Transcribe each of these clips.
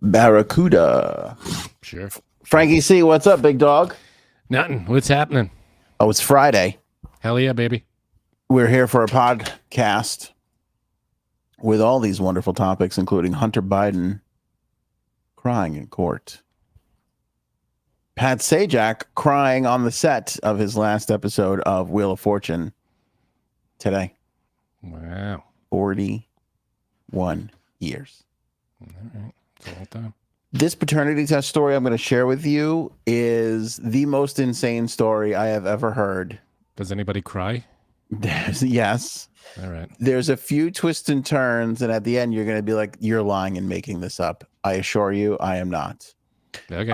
Barracuda. Sure. Frankie C, what's up, big dog? Nothing. What's happening? Oh, it's Friday. Hell yeah, baby. We're here for a podcast with all these wonderful topics, including Hunter Biden crying in court. Pat Sajak crying on the set of his last episode of Wheel of Fortune today. Wow. 41 years. All right. It's a long time. This paternity test story I'm going to share with you is the most insane story I have ever heard. Does anybody cry? Yes. All right. There's a few twists and turns, and at the end, you're going to be like, you're lying and making this up. I assure you, I am not. Okay.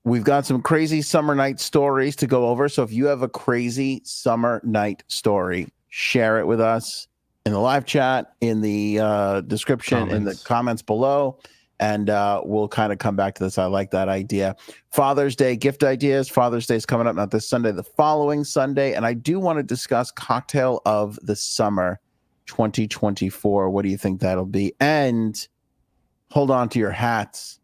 We've got some crazy summer night stories to go over. So if you have a crazy summer night story, share it with us in the live chat, in the description, in the comments below. And we'll kind of come back to this. I like that idea. Father's Day gift ideas. Father's Day is coming up, not this Sunday, the following Sunday. And I do want to discuss Cocktail of the Summer 2024. What do you think that'll be? And hold on to your hats.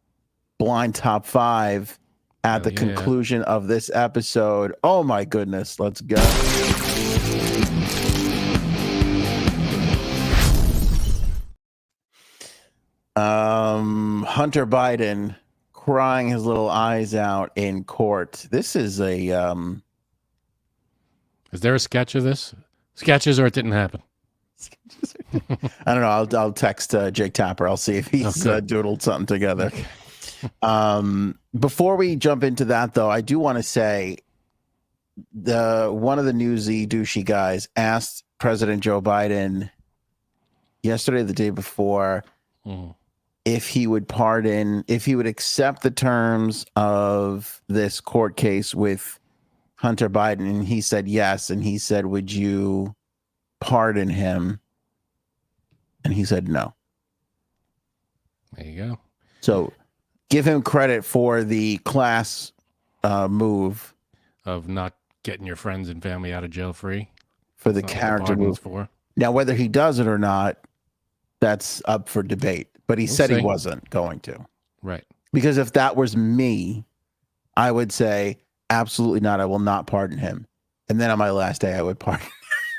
Blind Top 5 at the conclusion of this episode. Oh, my goodness. Let's go. Hunter Biden crying his little eyes out in court. This is a Is there a sketch of this? Sketches, or it didn't happen? I don't know. I'll text Jake Tapper. I'll see if he's doodled something together. Okay. Before we jump into that, though, I do want to say one of the newsy douchey guys asked President Joe Biden yesterday, the day before, if he would pardon, if he would accept the terms of this court case with Hunter Biden. And he said yes. And he said, would you pardon him? And he said no. There you go. So give him credit for the class move of not getting your friends and family out of jail free. For the character move. Now, whether he does it or not, that's up for debate. But he said he wasn't going to. Right. Because if that was me, I would say, absolutely not. I will not pardon him. And then on my last day, I would pardon.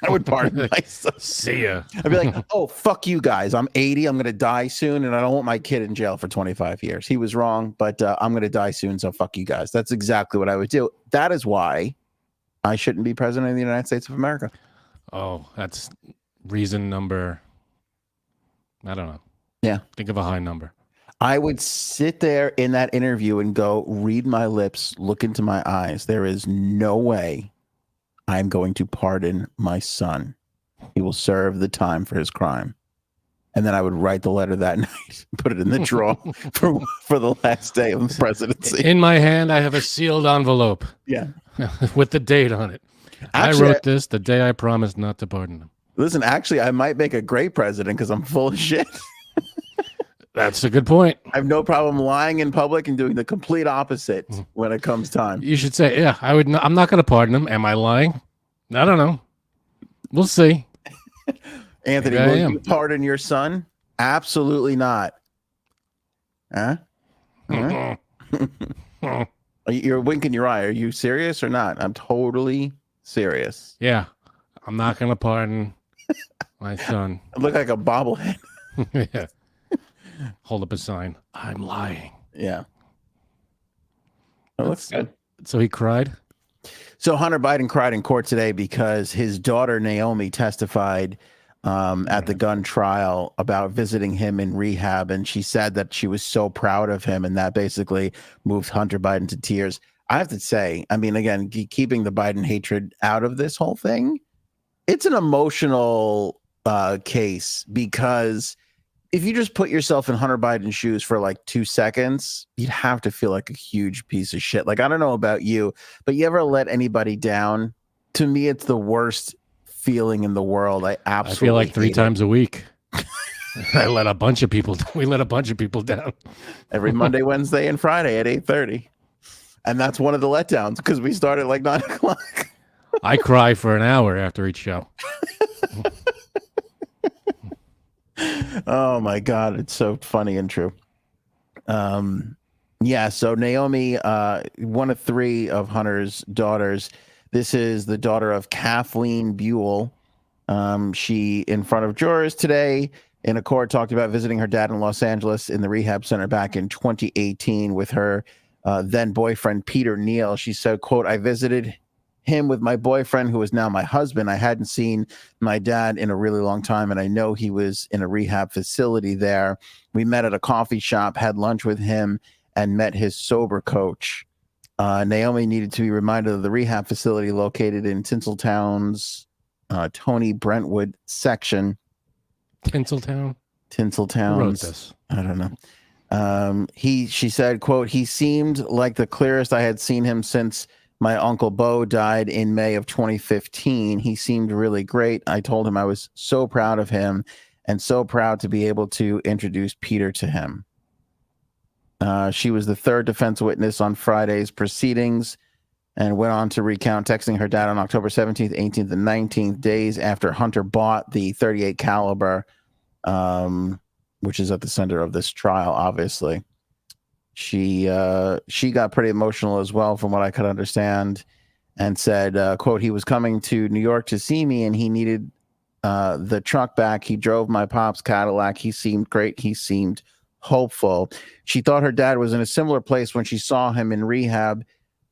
I would pardon myself. See ya. I'd be like, oh, fuck you guys. I'm 80. I'm going to die soon. And I don't want my kid in jail for 25 years. He was wrong, but I'm going to die soon. So fuck you guys. That's exactly what I would do. That is why I shouldn't be president of the United States of America. Oh, that's reason number, I don't know. Yeah. Think of a high number. I would sit there in that interview and go, read my lips, look into my eyes. There is no way I'm going to pardon my son. He will serve the time for his crime. And then I would write the letter that night, put it in the drawer for the last day of the presidency. In my hand, I have a sealed envelope. Yeah. With the date on it. Actually, I wrote this the day I promised not to pardon him. Listen, actually, I might make a great president because I'm full of shit. That's a good point. I have no problem lying in public and doing the complete opposite when it comes time. You should say, yeah, I would. I'm not going to pardon him. Am I lying? I don't know. We'll see. Anthony, will you pardon your son? Absolutely not. Huh? You're winking your eye. Are you serious or not? I'm totally serious. Yeah. I'm not going to pardon my son. I look like a bobblehead. Yeah. Hold up a sign. I'm lying. Yeah. That looks good. So he cried? So Hunter Biden cried in court today because his daughter Naomi testified at the gun trial about visiting him in rehab. And she said that she was so proud of him. And that basically moved Hunter Biden to tears. I have to say, I mean, again, keeping the Biden hatred out of this whole thing, it's an emotional case because if you just put yourself in Hunter Biden's shoes for like 2 seconds, you'd have to feel like a huge piece of shit. Like, I don't know about you, but you ever let anybody down? To me, it's the worst feeling in the world. I feel like 3 times a week. We let a bunch of people down. Every Monday, Wednesday, and Friday at 8:30. And that's one of the letdowns because we start at like 9 o'clock. I cry for an hour after each show. Oh my God, it's so funny and true. Yeah, so Naomi, one of three of Hunter's daughters. This is the daughter of Kathleen Buell. She, in front of jurors today in a court, talked about visiting her dad in Los Angeles in the rehab center back in 2018 with her then boyfriend, Peter Neal. She said, quote, I visited him with my boyfriend, who is now my husband. I hadn't seen my dad in a really long time, and I know he was in a rehab facility there. We met at a coffee shop, had lunch with him, and met his sober coach. Naomi needed to be reminded of the rehab facility located in Tinseltown's Tony Brentwood section. Tinseltown? Tinseltown's. Who wrote this? I don't know. She said, quote, he seemed like the clearest I had seen him since my uncle Bo died in May of 2015. He seemed really great. I told him I was so proud of him and so proud to be able to introduce Peter to him. She was the third defense witness on Friday's proceedings and went on to recount texting her dad on October 17th, 18th, and 19th, days after Hunter bought the .38 caliber, which is at the center of this trial, obviously. She got pretty emotional as well, from what I could understand, and said, quote, he was coming to New York to see me, and he needed the truck back. He drove my pop's Cadillac. He seemed great. He seemed hopeful. She thought her dad was in a similar place when she saw him in rehab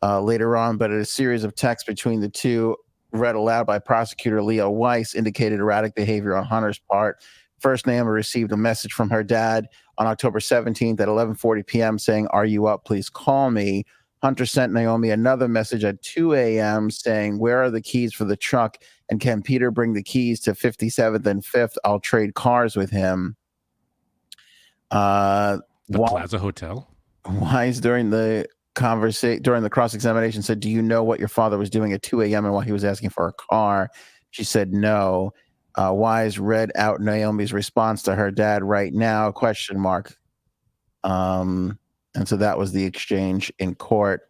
later on, but a series of texts between the two, read aloud by prosecutor Leo Weiss, indicated erratic behavior on Hunter's part. First, Naomi received a message from her dad on October 17th at 11:40 p.m. saying, are you up? Please call me. Hunter sent Naomi another message at 2 a.m. saying, where are the keys for the truck? And can Peter bring the keys to 57th and 5th? I'll trade cars with him. The Plaza Hotel? Wise during the cross-examination said, do you know what your father was doing at 2 a.m. and why he was asking for a car? She said no. Wise read out Naomi's response to her dad right now, question mark. And so that was the exchange in court.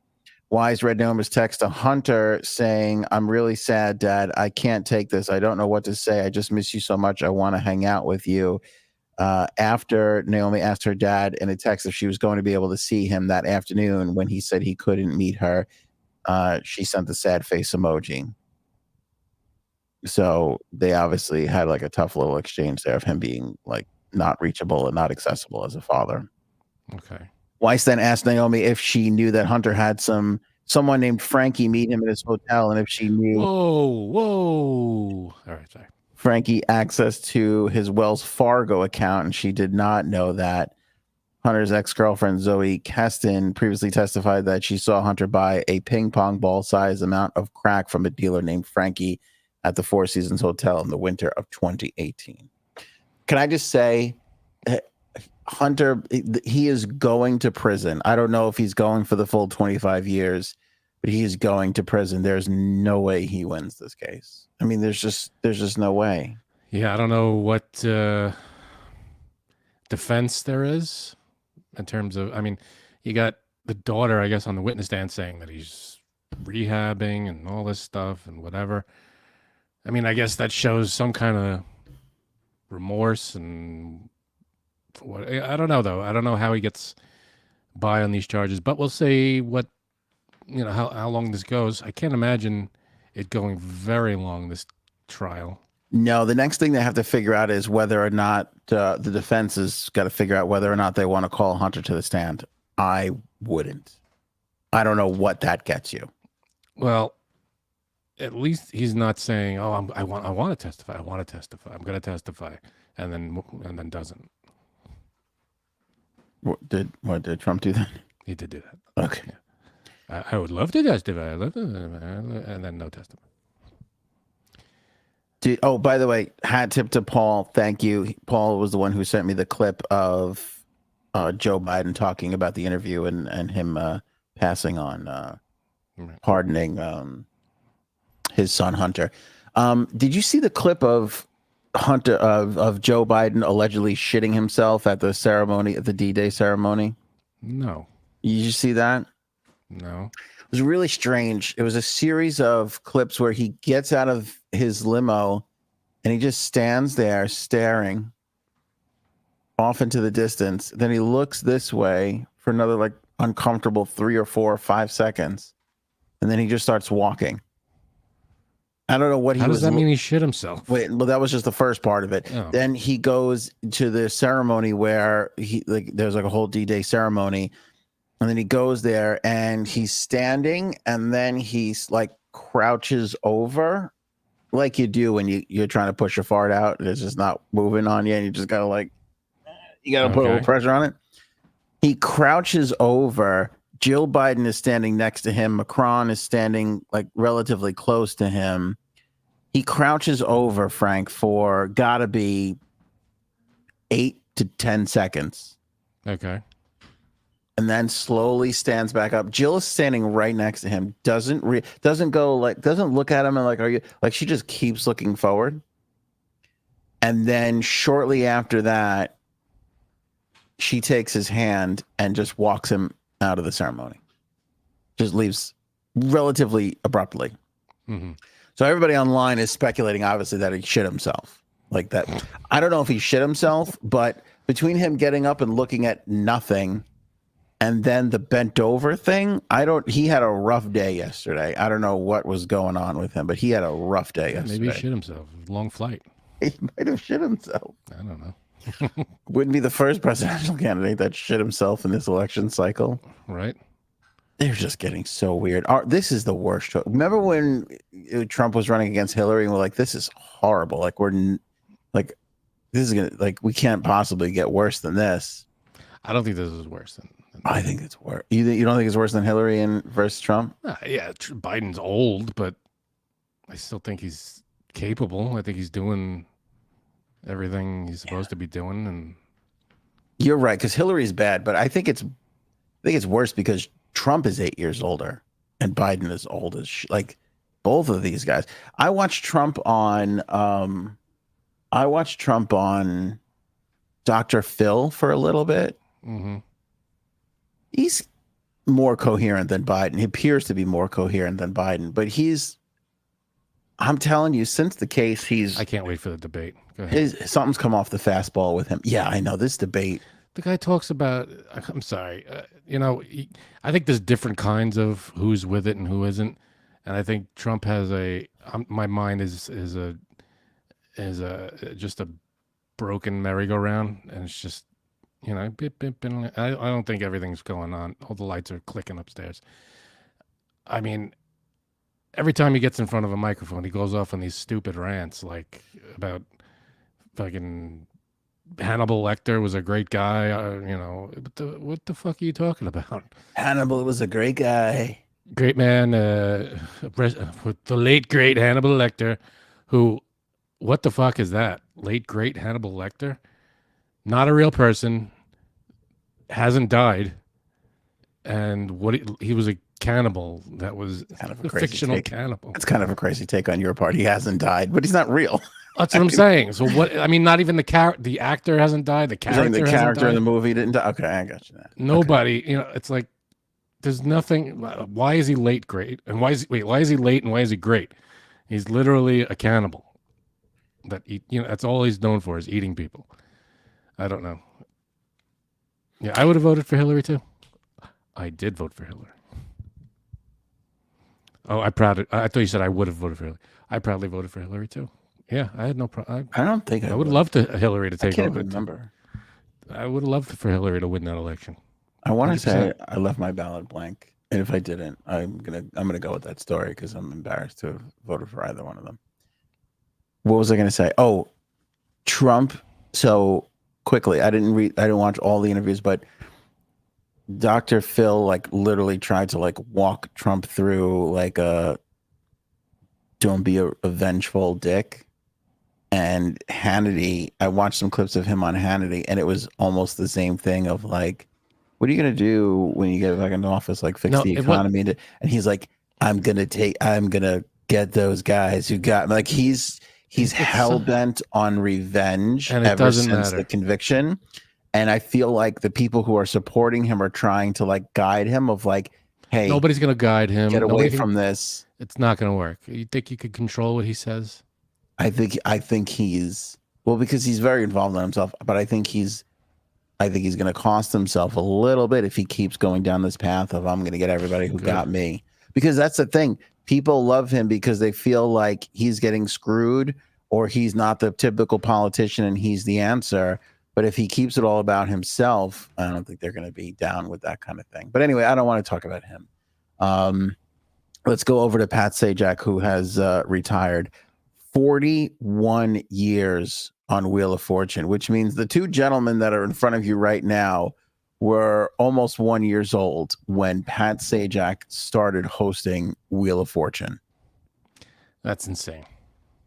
Wise read Naomi's text to Hunter saying, I'm really sad, Dad. I can't take this. I don't know what to say. I just miss you so much. I want to hang out with you. After Naomi asked her dad in a text if she was going to be able to see him that afternoon, when he said he couldn't meet her, she sent the sad face emoji. So they obviously had like a tough little exchange there of him being like not reachable and not accessible as a father. Okay. Weiss then asked Naomi if she knew that Hunter had someone named Frankie meet him at his hotel, and if she knew Whoa. All right, sorry. Frankie access to his Wells Fargo account, and she did not know that. Hunter's ex-girlfriend, Zoe Keston, previously testified that she saw Hunter buy a ping pong ball size amount of crack from a dealer named Frankie at the Four Seasons Hotel in the winter of 2018. Can I just say, Hunter, he is going to prison. I don't know if he's going for the full 25 years, but he is going to prison. There's no way he wins this case. I mean, there's just no way. Yeah, I don't know what defense there is in terms of, I mean, you got the daughter, I guess, on the witness stand saying that he's rehabbing and all this stuff and whatever. I mean, I guess that shows some kind of remorse and what, I don't know, though. I don't know how he gets by on these charges, but we'll see what, you know, how long this goes. I can't imagine it going very long, this trial. No, the next thing they have to figure out is whether or not the defense has got to figure out whether or not they want to call Hunter to the stand. I wouldn't. I don't know what that gets you. Well, at least he's not saying, "Oh, I want to testify. I want to testify. I'm going to testify," and then doesn't. What did Trump do that? He did do that. Okay. Yeah. I would love to testify. And then no testimony. Oh, by the way, hat tip to Paul. Thank you. Paul was the one who sent me the clip of Joe Biden talking about the interview and him passing on, pardoning his son Hunter. Did you see the clip of Hunter of Joe Biden allegedly shitting himself at the ceremony, at the D-Day ceremony? No. Did you see that? No. It was really strange. It was a series of clips where he gets out of his limo and he just stands there staring. off into the distance. Then he looks this way for another like uncomfortable 3 or 4 or 5 seconds. And then he just starts walking. I don't know what he How was. does that mean he shit himself? Wait, well, that was just the first part of it. Oh. Then he goes to the ceremony where there's like a whole D-Day ceremony. And then he goes there and he's standing and then he's like crouches over like you do when you're trying to push your fart out and it's just not moving on you and you just gotta like you gotta put a little pressure on it. He crouches over. Jill Biden is standing next to him. Macron is standing like relatively close to him. He crouches over Frank for gotta be 8 to 10 seconds. Okay. And then slowly stands back up. Jill is standing right next to him. Doesn't look at him and like, are you like? She just keeps looking forward. And then shortly after that, she takes his hand and just walks him out of the ceremony. Just leaves relatively abruptly. Mm-hmm. So everybody online is speculating, obviously, that he shit himself. Like that. I don't know if he shit himself, but between him getting up and looking at nothing. And then the bent over thing, he had a rough day yesterday. I don't know what was going on with him, but he had a rough day yesterday. Maybe he shit himself. Long flight. He might have shit himself. I don't know. Wouldn't be the first presidential candidate that shit himself in this election cycle. Right. They're just getting so weird. This is the worst. Remember when Trump was running against Hillary and we're like, this is horrible. Like this is going to, like, we can't possibly get worse than this. I don't think this is worse than I think it's worse. You don't think it's worse than Hillary versus Trump? Yeah, Biden's old, but I still think he's capable. I think he's doing everything he's supposed to be doing. And you're right, because Hillary's bad, but I think it's worse because Trump is 8 years older and Biden is old as like both of these guys. I watched Trump on Dr. Phil for a little bit. Mm-hmm. He's more coherent than Biden. He appears to be more coherent than Biden, but I'm telling you, since the case, I can't wait for the debate. Go ahead. Something's come off the fastball with him. Yeah, I know this debate. The guy talks about, I'm sorry, I think there's different kinds of who's with it and who isn't. And I think Trump has my mind is just a broken merry-go-round. And it's just, bip, bip, bip. I don't think everything's going on. All the lights are clicking upstairs. I mean, every time he gets in front of a microphone, he goes off on these stupid rants, like about fucking Hannibal Lecter was a great guy. What the fuck are you talking about? Hannibal was a great guy. Great man, with the late, great Hannibal Lecter, who, what the fuck is that? Late, great Hannibal Lecter? Not a real person, hasn't died, and he was a cannibal. That was kind of a fictional cannibal. It's kind of a crazy take on your part. He hasn't died, but he's not real. That's what I'm saying. So what? I mean, not even the actor hasn't died. The character in the movie didn't die. Okay, I got you. That. Nobody. Okay. It's like there's nothing. Why is he late? Great. And why is he late? And why is he great? He's literally a cannibal. That's all he's known for is eating people. I don't know. Yeah, I would have voted for Hillary too. I did vote for Hillary. Oh, I thought you said I would have voted for Hillary. I proudly voted for Hillary too. Yeah, I had no problem. I don't think I would have loved Hillary to take over. I can't remember. I would have loved for Hillary to win that election. I want to say I left my ballot blank, and if I didn't, I'm gonna go with that story because I'm embarrassed to have voted for either one of them. What was I gonna say? Oh, Trump. So quickly, I didn't watch all the interviews, but Dr. Phil like literally tried to like walk Trump through like don't be a vengeful dick. And Hannity, I watched some clips of him on Hannity, and it was almost the same thing of like, what are you gonna do when you get back into office? Like fix the economy, and he's like, I'm gonna get those guys who got like he's hell bent on revenge ever since the conviction. And I feel like the people who are supporting him are trying to like guide him of like, hey, nobody's gonna guide him. Get away from this. It's not gonna work. You think you could control what he says? I think he's because he's very involved in himself, but I think he's I think he's going to cost himself a little bit if he keeps going down this path of I'm going to get everybody who got me. Because that's the thing. People love him because they feel like he's getting screwed or he's not the typical politician and he's the answer. But if he keeps it all about himself, I don't think they're going to be down with that kind of thing. But anyway, I don't want to talk about him. Let's go over to Pat Sajak, who has retired. 41 years on Wheel of Fortune, which means the two gentlemen that are in front of you right now were almost 1 year old when Pat Sajak started hosting Wheel of Fortune. That's insane.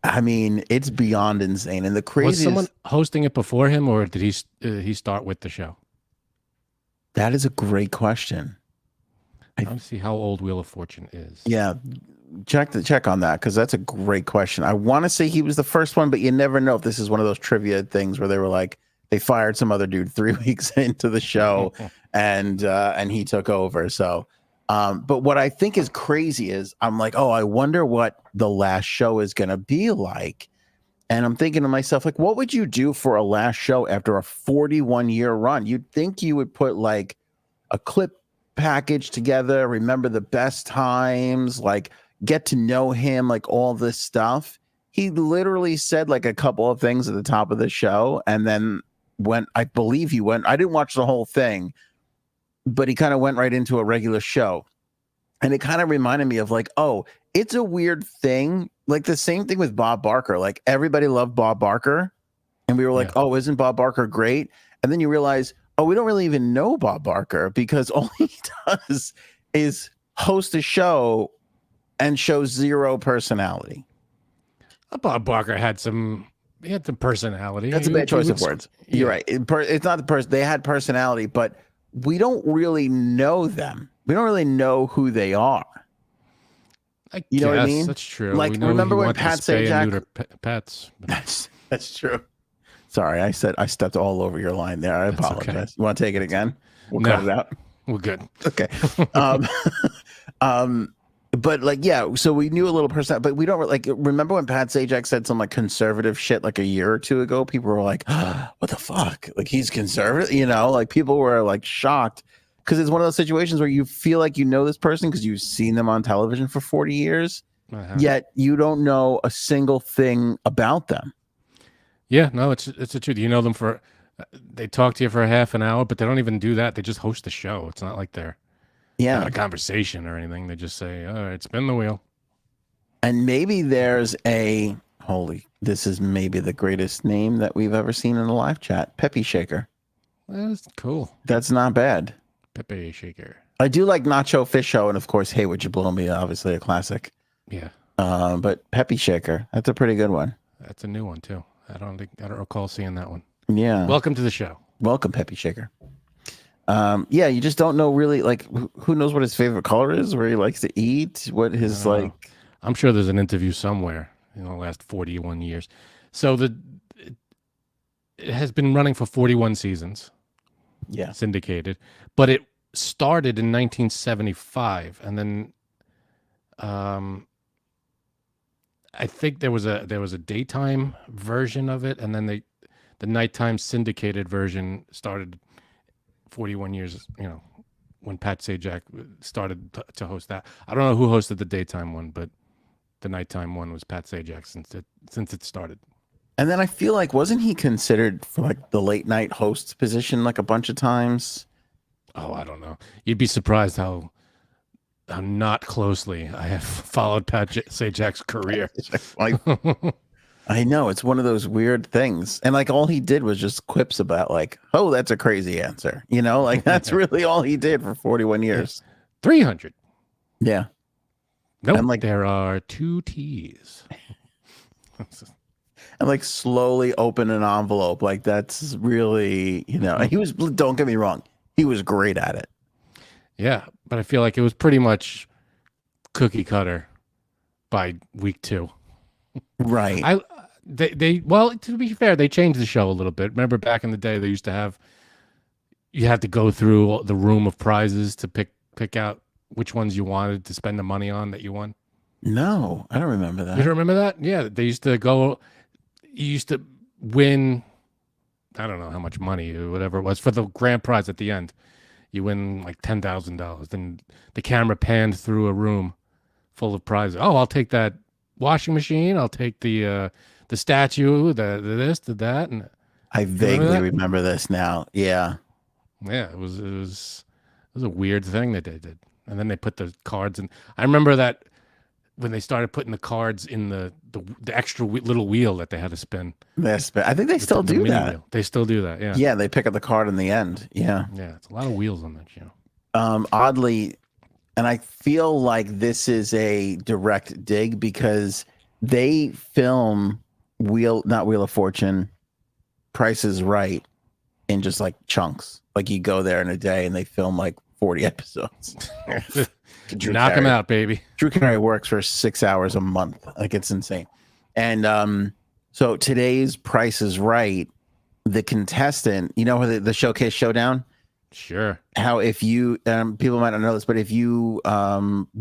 I mean, it's beyond insane. And the craziest... Was someone hosting it before him, or did he start with the show? That is a great question. I want to see how old Wheel of Fortune is. Yeah, check on that, because that's a great question. I want to say he was the first one, but you never know if this is one of those trivia things where they were like, they fired some other dude 3 weeks into the show and he took over. So, but what I think is crazy is I'm like, oh, I wonder what the last show is going to be like. And I'm thinking to myself, like, what would you do for a last show after a 41-year run? You'd think you would put like a clip package together, remember the best times, like get to know him, like all this stuff. He literally said like a couple of things at the top of the show and then I didn't watch the whole thing, but he kind of went right into a regular show. And it kind of reminded me of like, oh, it's a weird thing. Like the same thing with Bob Barker. Like everybody loved Bob Barker. And we were like, oh, isn't Bob Barker great? And then you realize, oh, we don't really even know Bob Barker because all he does is host a show and show zero personality. Bob Barker had some personality. That's a bad choice of words. Yeah. You're right. It's not the person. They had personality, but we don't really know them. We don't really know who they are. You know what I mean? That's true. Like, remember when Pat Sajak... Pets. That's true. Sorry, I stepped all over your line there. I apologize. Okay. You want to take it again? We'll cut it out. We're good. Okay. But like, yeah, so we knew a little person, but we don't like, remember when Pat Sajak said some like conservative shit like a year or two ago? People were like, what the fuck? Like he's conservative, you know, like people were like shocked because it's one of those situations where you feel like you know this person because you've seen them on television for 40 years, yet you don't know a single thing about them. Yeah, no, it's the truth. You know them they talk to you for a half an hour, but they don't even do that. They just host the show. It's not like they're having a conversation or anything. They just say, all right, spin the wheel. And maybe there's this is maybe the greatest name that we've ever seen in the live chat. Pepe Shaker. That's cool. That's not bad. Pepe Shaker. I do like Nacho Fish Show, and of course, Hey, Would You Blow Me? Obviously a classic. Yeah. But Pepe Shaker, that's a pretty good one. That's a new one too. I don't recall seeing that one. Yeah. Welcome to the show. Welcome, Pepe Shaker. Yeah, you just don't know really, like, who knows what his favorite color is, where he likes to eat, what his like. I'm sure there's an interview somewhere in the last 41 years. So it has been running for 41 seasons. Yeah. Syndicated, but it started in 1975, and then I think there was a daytime version of it, and then the nighttime syndicated version started 41 years, you know, when Pat Sajak started to host that. I don't know who hosted the daytime one, but the nighttime one was Pat Sajak since it started. And then I feel like, wasn't he considered for like the late night host position like a bunch of times? Oh, I don't know. You'd be surprised how not closely I have followed Pat Sajak's career. I know, it's one of those weird things. And like all he did was just quips about like, oh, that's a crazy answer. You know, like that's really all he did for 41 years. 300. Yeah. No, nope, like, there are 2 T's. And like slowly open an envelope. Like that's really, you know, don't get me wrong, he was great at it. Yeah, but I feel like it was pretty much cookie cutter by week 2. Right. Well, to be fair, they changed the show a little bit. Remember back in the day, they used to you had to go through the room of prizes to pick out which ones you wanted to spend the money on that you won. No, I don't remember that. You don't remember that? Yeah, they used to go. You used to win I don't know how much money or whatever it was for the grand prize at the end. You win like $10,000. Then the camera panned through a room full of prizes. Oh, I'll take that washing machine. I'll take the statue, the this, the that, and I vaguely remember this now. Yeah. Yeah, it was a weird thing that they did. And then they put the cards in. I remember that when they started putting the cards in the extra little wheel that they had to spin. I think they still do that. Wheel. They still do that. Yeah. Yeah, they pick up the card in the end. Yeah. Yeah, it's a lot of wheels on that show. Oddly, and I feel like this is a direct dig because they film not Wheel of Fortune, Price is Right in just like chunks. Like you go there in a day and they film like 40 episodes. Knock them out, baby. Drew Carey works for 6 hours a month. Like it's insane. And so today's Price is Right, the contestant, you know, the Showcase Showdown? Sure. How if you, people might not know this, but if you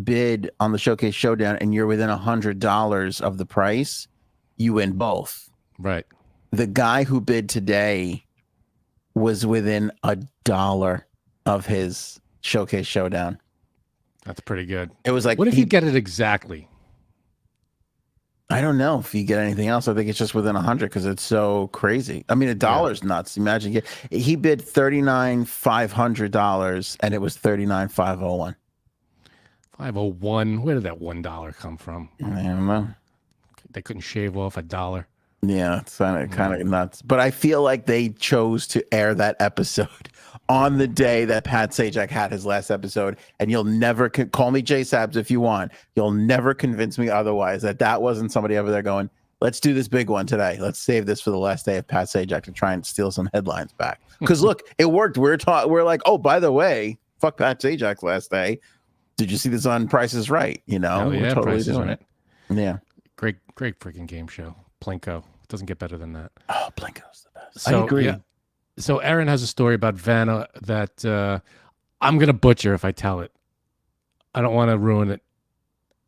bid on the Showcase Showdown and you're within $100 of the price, you win both. Right. The guy who bid today was within $1 of his Showcase Showdown. That's pretty good. It was like, what if you get it exactly? I don't know if you get anything else. I think it's just within 100 because it's so crazy. I mean, $1 nuts. Imagine he bid $39,500 and it was $39,501. 501. Where did that $1 come from? I don't know. They couldn't shave off $1. Yeah, it's kind of nuts. But I feel like they chose to air that episode on the day that Pat Sajak had his last episode. And you'll never call me J Sabs if you want. You'll never convince me otherwise that wasn't somebody over there going, let's do this big one today. Let's save this for the last day of Pat Sajak to try and steal some headlines back. Because look, it worked. We're like, oh, by the way, fuck Pat Sajak's last day. Did you see this on Price is Right? You know, we're totally doing it. Yeah. Great freaking game show. Plinko. Doesn't get better than that. Oh, Plinko's the best. So, I agree. Yeah. So Aaron has a story about Vanna that I'm going to butcher if I tell it. I don't want to ruin it.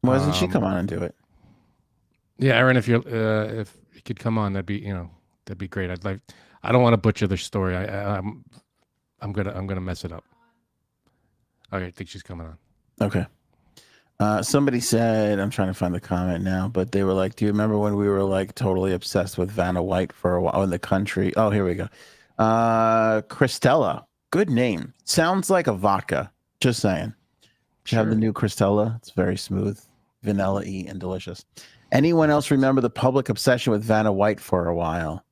Why doesn't she come on and do it? Yeah, Aaron, if you could come on, that'd be great. I don't want to butcher the story. I'm gonna mess it up. Okay, I think she's coming on. Okay. Somebody said, I'm trying to find the comment now, but they were like, do you remember when we were like totally obsessed with Vanna White for a while in the country? Oh, here we go. Cristela, good name. Sounds like a vodka. Just saying. You have the new Cristela. It's very smooth, vanilla-y, and delicious. Anyone else remember the public obsession with Vanna White for a while?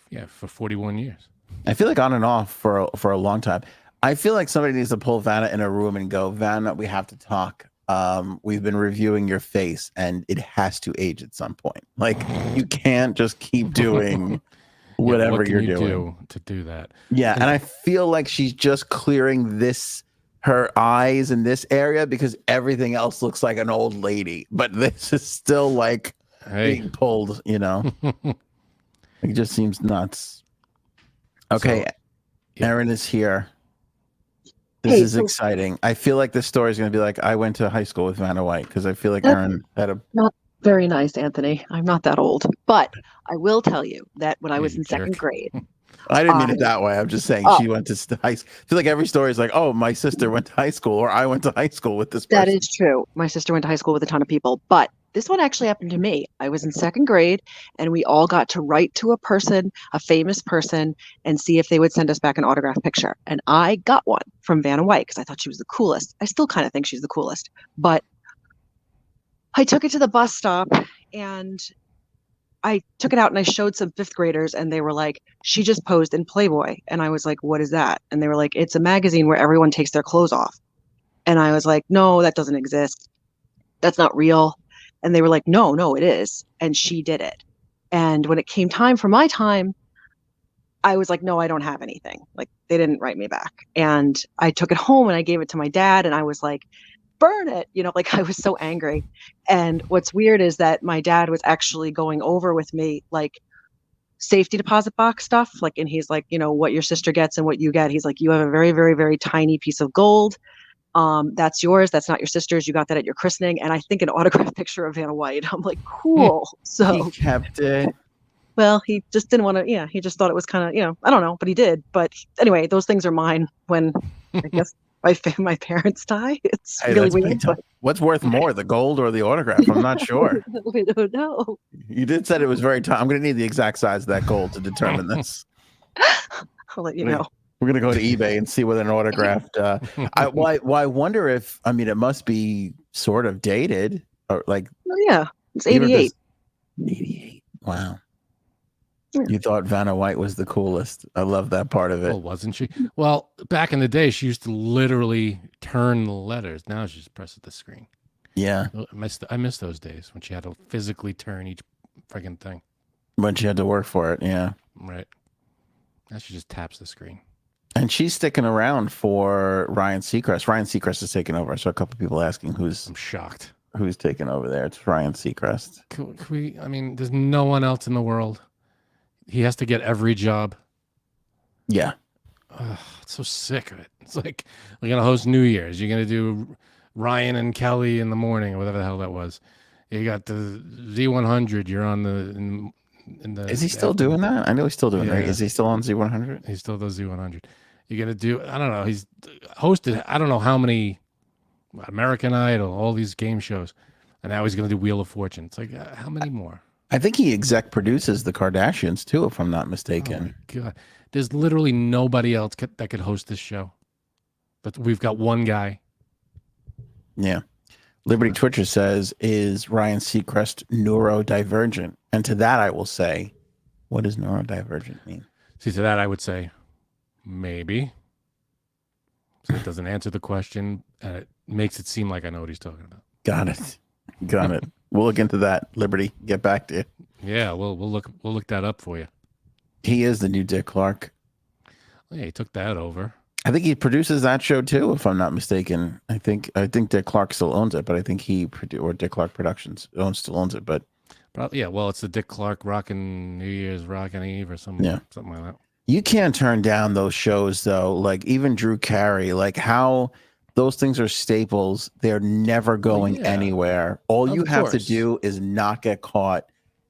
Yeah, for 41 years. I feel like on and off for a long time. I feel like somebody needs to pull Vanna in a room and go, Vanna, we have to talk. We've been reviewing your face and it has to age at some point. Like you can't just keep doing whatever you're doing to do that. Yeah. And I feel like she's just clearing her eyes in this area because everything else looks like an old lady, but this is still like being pulled, you know, it just seems nuts. Okay. So, Aaron is here. This is exciting. I feel like this story is going to be like, I went to high school with Vanna White because I feel like Aaron had a... Not very nice, Anthony. I'm not that old. But I will tell you that when I was in second grade... I didn't mean it that way. I'm just saying she went to high school. I feel like every story is like, oh, my sister went to high school or I went to high school with this person. That is true. My sister went to high school with a ton of people. But this one actually happened to me. I was in second grade and we all got to write to a person, a famous person, and see if they would send us back an autographed picture. And I got one from Vanna White because I thought she was the coolest. I still kind of think she's the coolest. But I took it to the bus stop and I took it out and I showed some fifth graders and they were like, she just posed in Playboy. And I was like, what is that? And they were like, it's a magazine where everyone takes their clothes off. And I was like, no, that doesn't exist. That's not real. And they were like, no, it is. And she did it. And when it came time for my time, I was like, no, I don't have anything. Like they didn't write me back. And I took it home and I gave it to my dad and I was like, burn it. You know, like I was so angry. And what's weird is that my dad was actually going over with me, like safety deposit box stuff. Like, and he's like, you know, what your sister gets and what you get. He's like, you have a very, very, very tiny piece of gold. That's yours. That's not your sister's. You got that at your christening. And I think an autographed picture of Vanna White. I'm like, cool. So he kept it. Well, he just didn't want to. Yeah, he just thought it was kind of, I don't know, but he did. But anyway, those things are mine when I guess my parents die. It's Hey, really that's big weird, time. What's worth more, the gold or the autograph? I'm not sure. we don't know. You did said it was very time. I'm going to need the exact size of that gold to determine this. I'll let you know. We're going to go to eBay and see whether an autographed. I wonder if, I mean, it must be sort of dated or like. Oh, yeah, it's even if 88. it's 88. Wow. Yeah. You thought Vanna White was the coolest. I love that part of it. Well, wasn't she? Well, back in the day, she used to literally turn the letters. Now she just presses the screen. Yeah. I miss those days when she had to physically turn each friggin' thing. When she had to work for it. Yeah. Right. Now she just taps the screen. And she's sticking around for Ryan Seacrest. Ryan Seacrest is taking over. I saw a couple people asking I'm shocked. who's taking over there. It's Ryan Seacrest. Can we, I mean, there's no one else in the world. He has to get every job. Yeah. It's so sick of it. It's like we're gonna host New Year's. You're gonna do Ryan and Kelly in the morning, or whatever the hell that was. You got the Z100. You're on the in the. Is he still doing that? I know he's still doing it. Right? Yeah. Is he still on Z100? He still does Z100. You're gonna do. I don't know. He's hosted. I don't know how many American Idol, all these game shows, and now he's gonna do Wheel of Fortune. It's like how many more? I think he exec produces the Kardashians too, if I'm not mistaken. Oh my God, there's literally nobody else that could host this show. But we've got one guy. Yeah. Liberty Twitcher says, is Ryan Seacrest neurodivergent? And to that I will say, what does neurodivergent mean? See, to that I would say, maybe. So it doesn't answer the question, and it makes it seem like I know what he's talking about. Got it. Got it. We'll look into that. Liberty, get back to you. Yeah, we'll look that up for you. He is the new Dick Clark. Yeah, he took that over. I think he produces that show too, if I'm not mistaken. I think Dick Clark still owns it, but I think or Dick Clark Productions still owns it. But yeah, well, it's the Dick Clark Rockin' New Year's Rockin' Eve or something like that. You can't turn down those shows though. Like even Drew Carey, like how those things are staples. They're never going anywhere. All you have to do is not get caught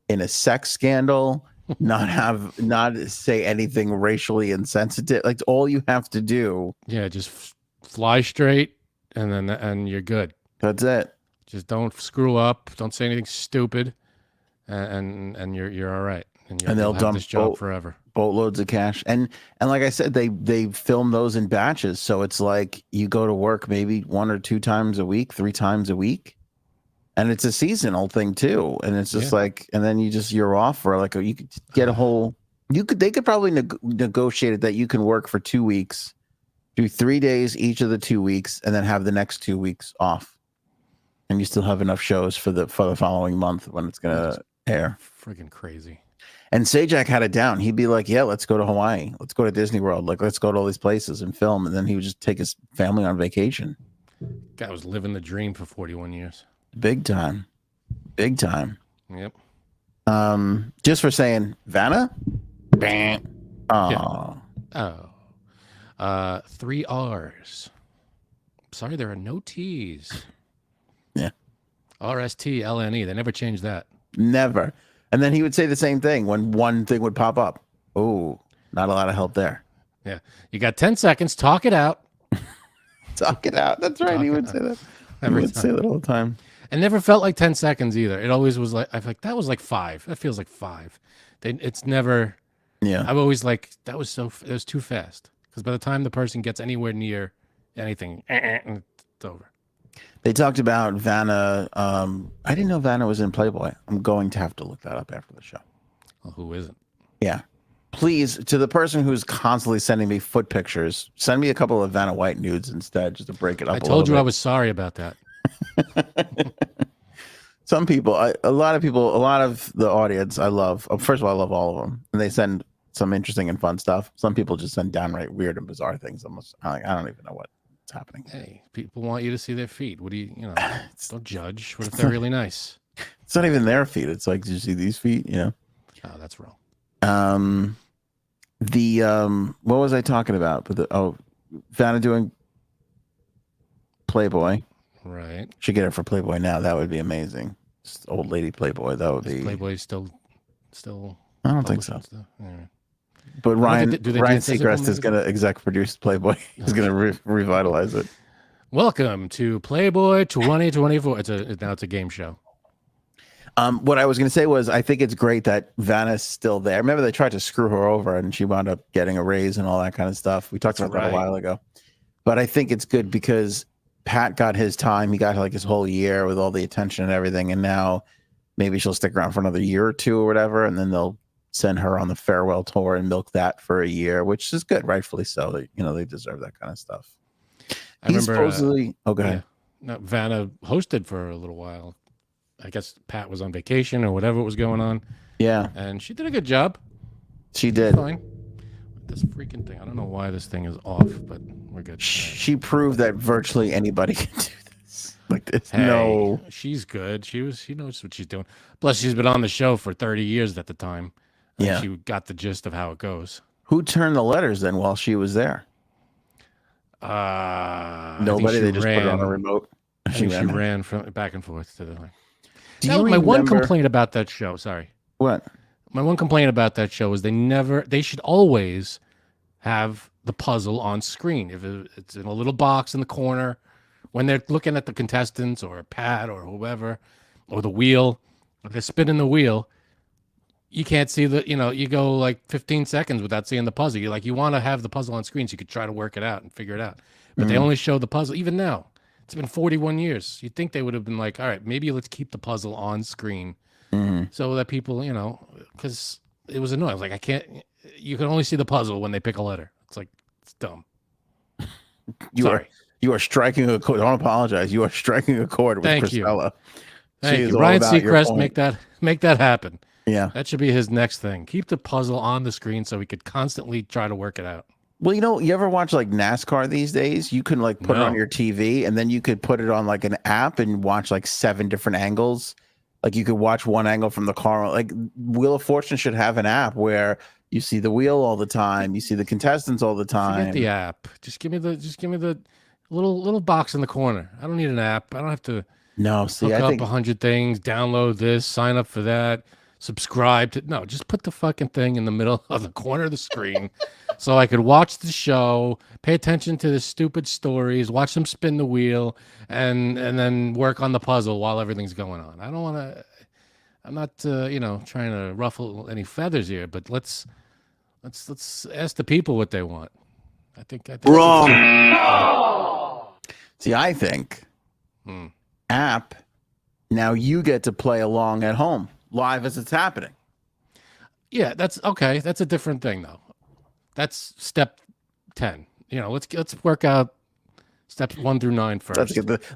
in a sex scandal, not say anything racially insensitive. Like all you have to do. Yeah, just fly straight, and you're good. That's it. Just don't screw up. Don't say anything stupid, and you're all right. And they'll have dump this job forever. Boatloads of cash. And like I said, they film those in batches. So it's like you go to work maybe 1 or 2 times a week, 3 times a week. And it's a seasonal thing too. And it's just like, and then you're off for like, you could get a whole, they could probably negotiate it that you can work for 2 weeks, do 3 days each of the 2 weeks, and then have the next 2 weeks off. And you still have enough shows for the following month when it's going to air. Freaking crazy. And Sajak had it down. He'd be like, yeah, let's go to Hawaii. Let's go to Disney World. Like, let's go to all these places and film. And then he would just take his family on vacation. Guy was living the dream for 41 years. Big time. Big time. Yep. Just for saying, Vanna? Oh. 3 R's. Sorry, there are no T's. Yeah. RSTLNE. They never changed that. Never. And then he would say the same thing when one thing would pop up. Oh, not a lot of help there. Yeah. You got 10 seconds. Talk it out. Talk it out. That's right. He would say that. He would say that all the time. It never felt like 10 seconds either. It always was like, I feel like that was like 5. That feels like 5. It's never. Yeah. I've always like, it was too fast. Because by the time the person gets anywhere near anything, it's over. They talked about Vanna. I didn't know Vanna was in Playboy. I'm going to have to look that up after the show. Well, who isn't? Yeah. Please, to the person who's constantly sending me foot pictures, send me a couple of Vanna White nudes instead, just to break it up. I told you I was sorry about that. Some people, a lot of the audience, I love. First of all, I love all of them, and they send some interesting and fun stuff. Some people just send downright weird and bizarre things. I don't even know what's happening. Hey, people want you to see their feet. What do you don't judge. What if they're really nice? It's not even their feet. It's like, did you see these feet? Oh, that's wrong. What was I talking about? Vanna doing Playboy. Right. Should get it for Playboy now. That would be amazing. Just old lady Playboy. That would be. Playboy still. I don't think so. publishing stuff. Anyway. But Ryan do they do Ryan physical Seacrest is going to exec produce Playboy. He's going to revitalize it. Welcome to Playboy 2024. Now it's a game show. What I was going to say was, I think it's great that Vanna's still there. Remember, they tried to screw her over, and she wound up getting a raise and all that kind of stuff. We talked about that a while ago. But I think it's good because Pat got his time. He got like his whole year with all the attention and everything, and now maybe she'll stick around for another year or two or whatever, and then they'll send her on the farewell tour and milk that for a year, which is good, rightfully so. They deserve that kind of stuff. I remember supposedly. Go ahead. Yeah, no, Vanna hosted for a little while. I guess Pat was on vacation or whatever was going on. Yeah, and she did a good job. She did. Fine. This freaking thing. I don't know why this thing is off, but we're good. She proved that virtually anybody can do this. Like this. Hey, no, she's good. She knows what she's doing. Plus, she's been on the show for 30 years at the time. And she got the gist of how it goes. Who turned the letters then while she was there? Nobody. They just put it on a remote. She ran from back and forth to the line. My one complaint about that show. Sorry. What? My one complaint about that show is they should always have the puzzle on screen. If it's in a little box in the corner, when they're looking at the contestants or Pat or whoever, or the wheel, if they're spinning the wheel, you can't see you go like 15 seconds without seeing the puzzle. You want to have the puzzle on screen so you could try to work it out and figure it out. But they only show the puzzle. Even now, it's been 41 years. You'd think they would have been like, all right, maybe let's keep the puzzle on screen so that people, because it was annoying. Like, you can only see the puzzle when they pick a letter. It's like, it's dumb. You are striking a chord. Don't apologize. You are striking a chord with Christella. Thank you. Ryan Seacrest, make that happen. Yeah. That should be his next thing. Keep the puzzle on the screen so we could constantly try to work it out. Well, you ever watch like NASCAR these days? You can like put it on your TV, and then you could put it on like an app and watch like 7 different angles. Like you could watch one angle from the car. Like Wheel of Fortune should have an app where you see the wheel all the time. You see the contestants all the time. Forget the app. Just give me the little box in the corner. I don't need an app. I don't have to hook up 100 things, download this, sign up for that, subscribe to. No, just put the fucking thing in the middle of the corner of the screen so I could watch the show, pay attention to the stupid stories, watch them spin the wheel, and then work on the puzzle while everything's going on. I don't want to. I'm not trying to ruffle any feathers here, but let's ask the people what they want. I think wrong. See, I think app. Now you get to play along at home live as it's happening. Yeah, that's okay. That's a different thing, though. That's step 10. Let's work out steps 1 through 9 first.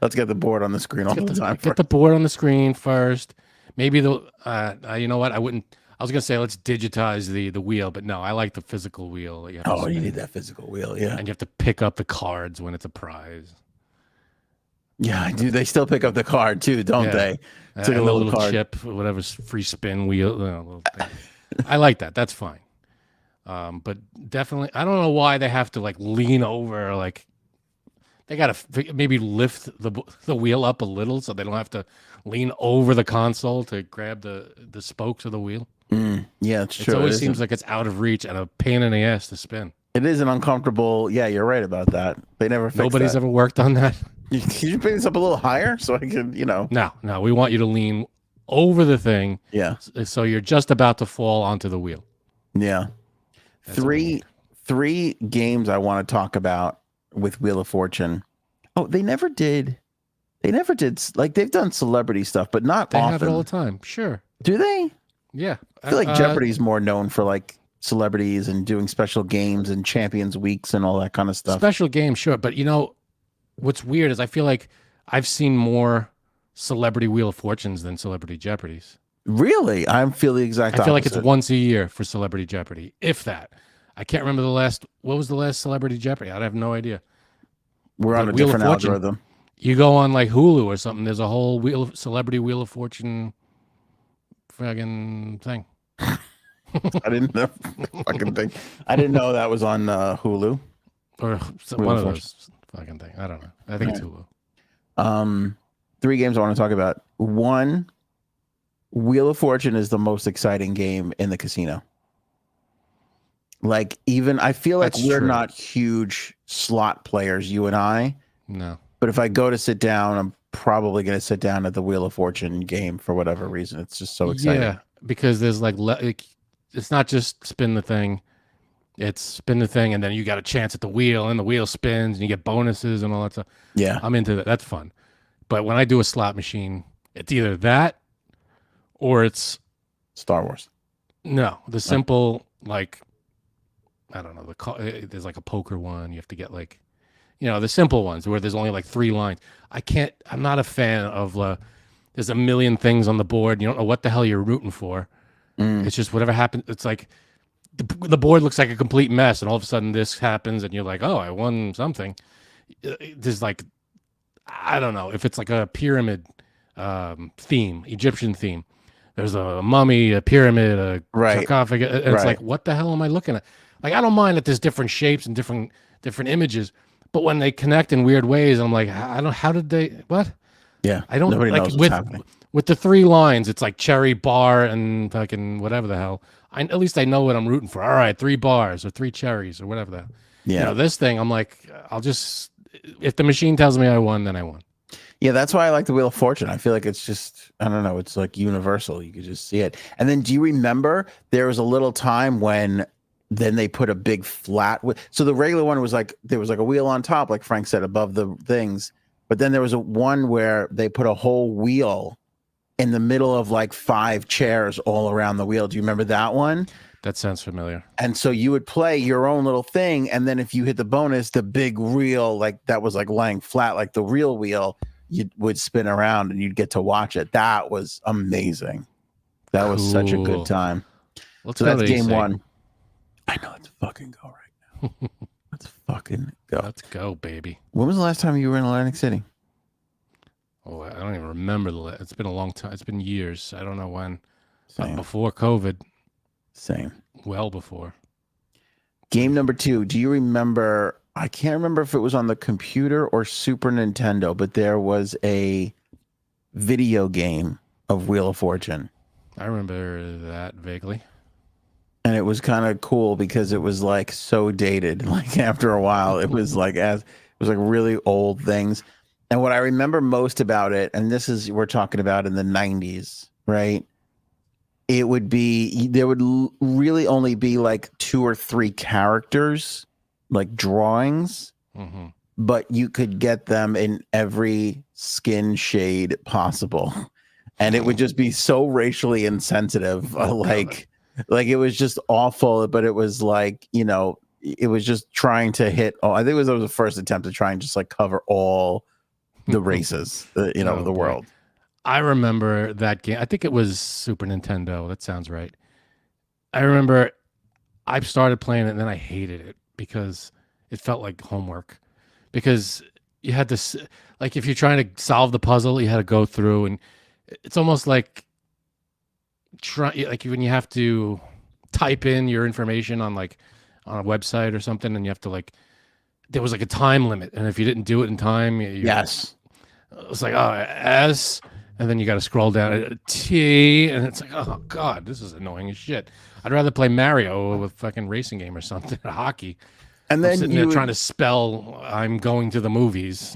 Let's get the board on the screen all the time. Get the board on the screen first. Maybe you know what? I was gonna say let's digitize the wheel, but no, I like the physical wheel. You need that physical wheel, yeah. And you have to pick up the cards when it's a prize. Yeah, I do. They still pick up the card too, don't they? It's like a little card. Chip, whatever's free spin wheel. Little thing. I like that. That's fine. But definitely, I don't know why they have to like lean over. Like they gotta maybe lift the wheel up a little so they don't have to lean over the console to grab the spokes of the wheel. Yeah, it's true. It always seems like it's out of reach and a pain in the ass to spin. It is an uncomfortable. Yeah, you're right about that. They never fixed Nobody's ever worked on that. Can you pick this up a little higher so I can, No, we want you to lean over the thing. Yeah. So you're just about to fall onto the wheel. Yeah. Three games I want to talk about with Wheel of Fortune. Oh, they never did. Like they've done celebrity stuff, but not often. They have it all the time. Sure. Do they? Yeah. I feel like Jeopardy's more known for like celebrities and doing special games and Champions Weeks and all that kind of stuff. Special games, sure. But what's weird is I feel like I've seen more celebrity Wheel of Fortunes than celebrity Jeopardies. Really? I feel the exact opposite. I feel like it's once a year for celebrity Jeopardy, if that. I can't remember what was the last celebrity Jeopardy? I have no idea. We're on a different algorithm. You go on like Hulu or something, there's a whole celebrity Wheel of Fortune friggin' thing. I didn't know. Fucking thing. I didn't know that was on Hulu. Or one of those fucking thing. I don't know. I think it's Hulu. 3 games I want to talk about. 1, Wheel of Fortune is the most exciting game in the casino. Like, even I feel like That's we're true. not huge slot players, you and I. No. But if I go to sit down, I'm probably going to sit down at the Wheel of Fortune game for whatever reason. It's just so exciting. Yeah, because there's it's not just spin the thing. It's spin the thing, and then you got a chance at the wheel, and the wheel spins, and you get bonuses and all that stuff. Yeah. I'm into that. That's fun. But when I do a slot machine, it's either that or it's Star Wars. the simple, like, I don't know, there's like a poker one. You have to get like, the simple ones where there's only like 3 lines. I'm not a fan of there's a million things on the board. You don't know what the hell you're rooting for. It's just whatever happens. It's like the board looks like a complete mess, and all of a sudden this happens, and you're like, oh, I won something. There's like, I don't know if it's like a pyramid theme, Egyptian theme. There's a mummy, a pyramid, a sarcophagus, and it's like, what the hell am I looking at? Like, I don't mind that there's different shapes and different images, but when they connect in weird ways, I'm like, how did they, what? Yeah. I don't Nobody like knows what's happening. With the 3 lines, it's like cherry bar and fucking whatever the hell. At least I know what I'm rooting for. All right, 3 bars or 3 cherries or whatever the hell. Yeah. This thing, I'm like, if the machine tells me I won, then I won. Yeah, that's why I like the Wheel of Fortune. I feel like it's just, I don't know, it's like universal. You could just see it. And then do you remember there was a little time when then they put a big flat, so the regular one was like, there was like a wheel on top, like Frank said, above the things. But then there was one where they put a whole wheel in the middle of like 5 chairs all around the wheel. Do you remember that one? That sounds familiar. And so you would play your own little thing. And then if you hit the bonus, the big reel, like that was like laying flat, like the real wheel, you would spin around and you'd get to watch it. That was amazing. That was such a good time. So that's game 1. I know. Let's fucking go right now. Let's fucking go. Let's go, baby. When was the last time you were in Atlantic City? Oh, I don't even remember it's been a long time. It's been years. I don't know when. Same. Before COVID. Same. Well before. Game number 2. Do you remember? I can't remember if it was on the computer or Super Nintendo, but there was a video game of Wheel of Fortune. I remember that vaguely. And it was kind of cool because it was like so dated. Like after a while, it was like really old things. And what I remember most about it, and this is, we're talking about in the 90s, right? It would be, there would really only be like 2 or 3 characters, like drawings, but you could get them in every skin shade possible. And it would just be so racially insensitive. Like it was just awful, but it was like, it was just trying to hit all, I think it was the first attempt to try and just like cover all the races, the world. I remember that game. I think it was Super Nintendo. That sounds right. I remember I started playing it and then I hated it because it felt like homework. Because you had to, like, if you're trying to solve the puzzle, you had to go through, and it's almost like when you have to type in your information on a website or something, and you have to there was like a time limit, and if you didn't do it in time, Yes, it was like, oh, S, and then you got to scroll down to T, and it's like, oh god, this is annoying as shit. I'd rather play Mario with fucking racing game or something, or hockey. And then I'm sitting there trying to spell I'm going to the movies,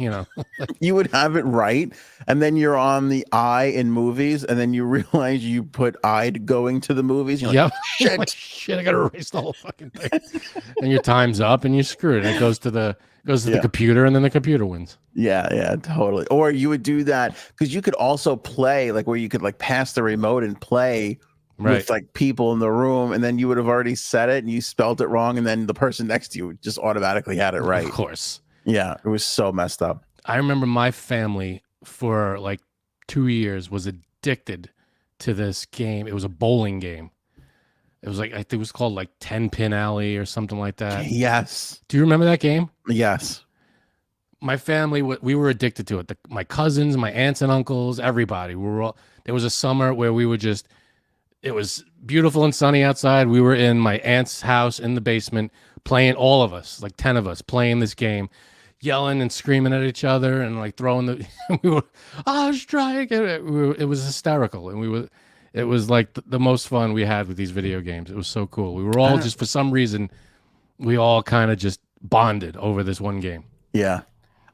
you would have it right, and then you're on the I in movies, and then you realize you put I going to the movies. You're like, shit. Like, shit, I gotta erase the whole fucking thing. And your time's up and you're screwed. And it goes to the computer, and then the computer wins. Yeah, totally. Or you would do that because you could also play where you could pass the remote and play with people in the room, and then you would have already said it and you spelled it wrong, and then the person next to you just automatically had it right. Of course. Yeah, it was so messed up. I remember my family for 2 years was addicted to this game. It was a bowling game. It was I think it was called 10 Pin Alley or something like that. Yes. Do you remember that game? Yes. My family, we were addicted to it. My cousins, my aunts and uncles, everybody. There was a summer where we would just, it was beautiful and sunny outside. We were in my aunt's house in the basement playing, all of us, 10 of us, playing this game, yelling and screaming at each other and throwing we were, oh, let's try again. It was hysterical. And It was like the most fun we had with these video games. It was so cool. We were all just, for some reason, we all kind of just bonded over this one game. Yeah.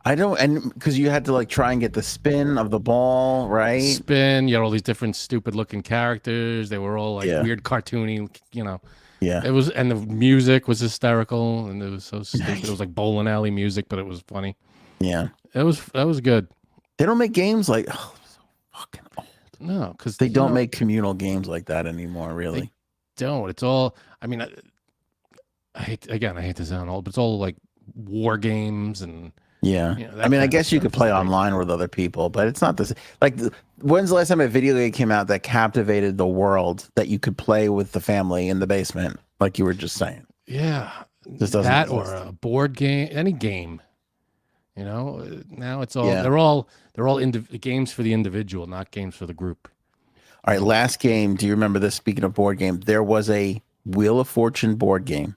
I don't, and because you had to like try and get the spin of the ball, right? Spin, you had all these different stupid looking characters. They were all like weird cartoony, you know. Yeah. It was, and the music was hysterical, and it was so stupid. It was like bowling alley music, but it was funny. Yeah. That was good. They don't make games like, oh, so fucking old. No, because They don't make communal games like that anymore, really. They don't. It's all, I mean, I hate to sound old, but it's all like war games and yeah. you know, I mean, I kind of guess you stuff could is play big. online with other people, but it's not this. Like, when's the last time a video game came out that captivated the world that you could play with the family in the basement, like you were just saying? Yeah, Just doesn't that exist. or a board game, any game. You know, now it's all Yeah. they're all games for the individual, not games for the group. All right, last game. Do you remember this? Speaking of board game, there was a Wheel of Fortune board game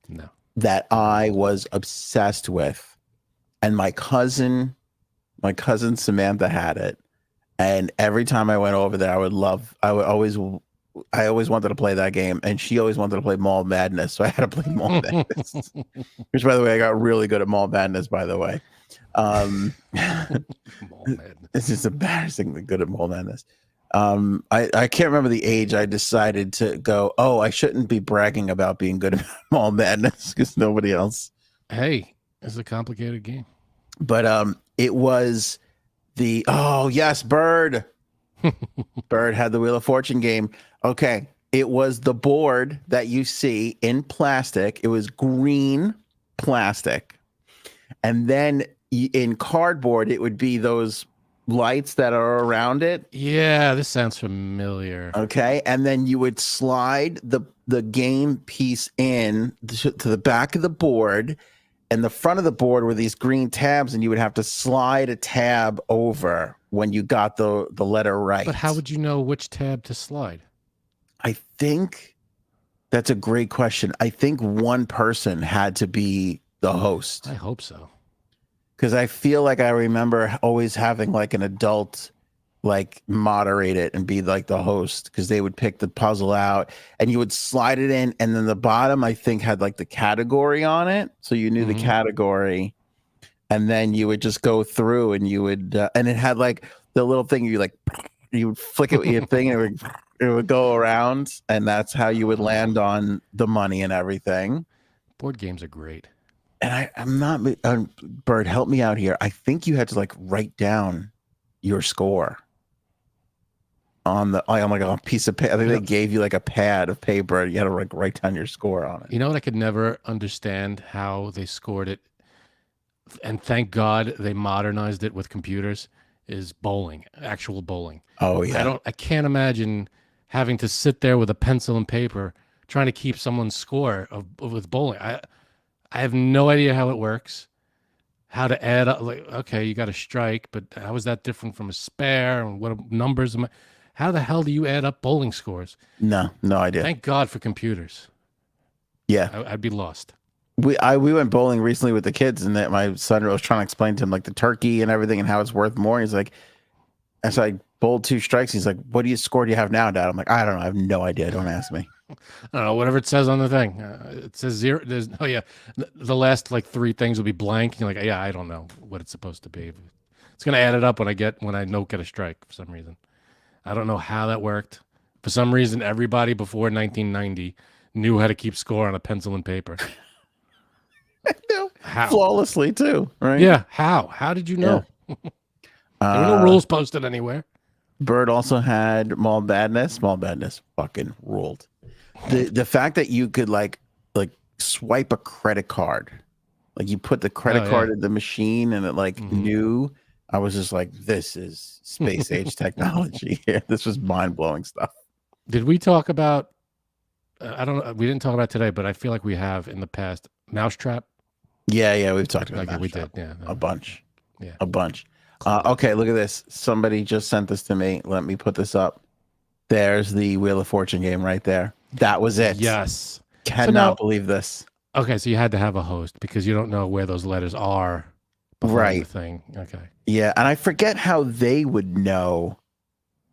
No. that I was obsessed with. And my cousin Samantha had it. And every time I went over there, I always wanted to play that game. And she always wanted to play Mall Madness. So I had to play Mall Madness. Which, by the way, I got really good at Mall Madness, by the way. Mall Madness. It's just embarrassing the good at Mall Madness. I can't remember the age I decided to go, oh, I shouldn't be bragging about being good at Mall Madness because nobody else. Hey, it's a complicated game. But it was oh yes, Bird. Bird had the Wheel of Fortune game. Okay. It was the board that you see in plastic. It was green plastic. And then in cardboard, it would be those lights that are around it. Yeah, this sounds familiar. Okay. And then you would slide the game piece in to the back of the board. And the front of the board were these green tabs, and you would have to slide a tab over when you got the letter right. But how would you know which tab to slide? I think that's a great question. I think one person had to be the host. I hope so. Because I feel like I remember always having like an adult like moderate it and be like the host, because they would pick the puzzle out and you would slide it in, and then the bottom I think had like the category on it, so you knew the category, and then you would just go through and you would and it had like the little thing you would flick it with your thing and it would go around, and that's how you would land on the money and everything. Board games are great. And I'm not Bird, help me out here. I think you had to like write down your score on like a piece of paper. I think they gave you like a pad of paper. You had to like write down your score on it. You know what? I could never understand how they scored it, and thank God they modernized it with computers. Is bowling, actual bowling. Oh yeah. I can't imagine having to sit there with a pencil and paper trying to keep someone's score with bowling. I have no idea how it works. How to add up? Like, okay, you got a strike, but how is that different from a spare? And what numbers am I? How the hell do you add up bowling scores? No idea. Thank God for computers. Yeah, I'd be lost. we went bowling recently with the kids, and that my son was trying to explain to him like the turkey and everything and how it's worth more. He's like, and so I bowled 2 strikes. He's like, "What do you have now, Dad?" I'm like, "I don't know. I have no idea. Don't ask me." I don't know, whatever it says on the thing. It says 0. There's the last like 3 things will be blank. You're like, yeah, I don't know what it's supposed to be. It's gonna add it up when I don't get a strike for some reason. I don't know how that worked. For some reason, everybody before 1990 knew how to keep score on a pencil and paper. How? Flawlessly too, right? Yeah. How did you know? There were no rules posted anywhere. Bird also had Mall Madness. Mall Madness fucking ruled. The fact that you could like swipe a credit card, like you put the credit card in the machine and it like knew. I was just like, this is space age technology. Yeah, this was mind blowing stuff. Did we talk about? I don't know. We didn't talk about today, but I feel like we have in the past. Mousetrap. Yeah, we've talked about Okay, we Mousetrap. did. Yeah, a bunch. Yeah, a bunch. Okay, look at this. Somebody just sent this to me. Let me put this up. There's the Wheel of Fortune game right there. That was it. Yes. Cannot believe this. Okay, so you had to have a host because you don't know where those letters are. Right. The thing. Okay. Yeah, and I forget how they would know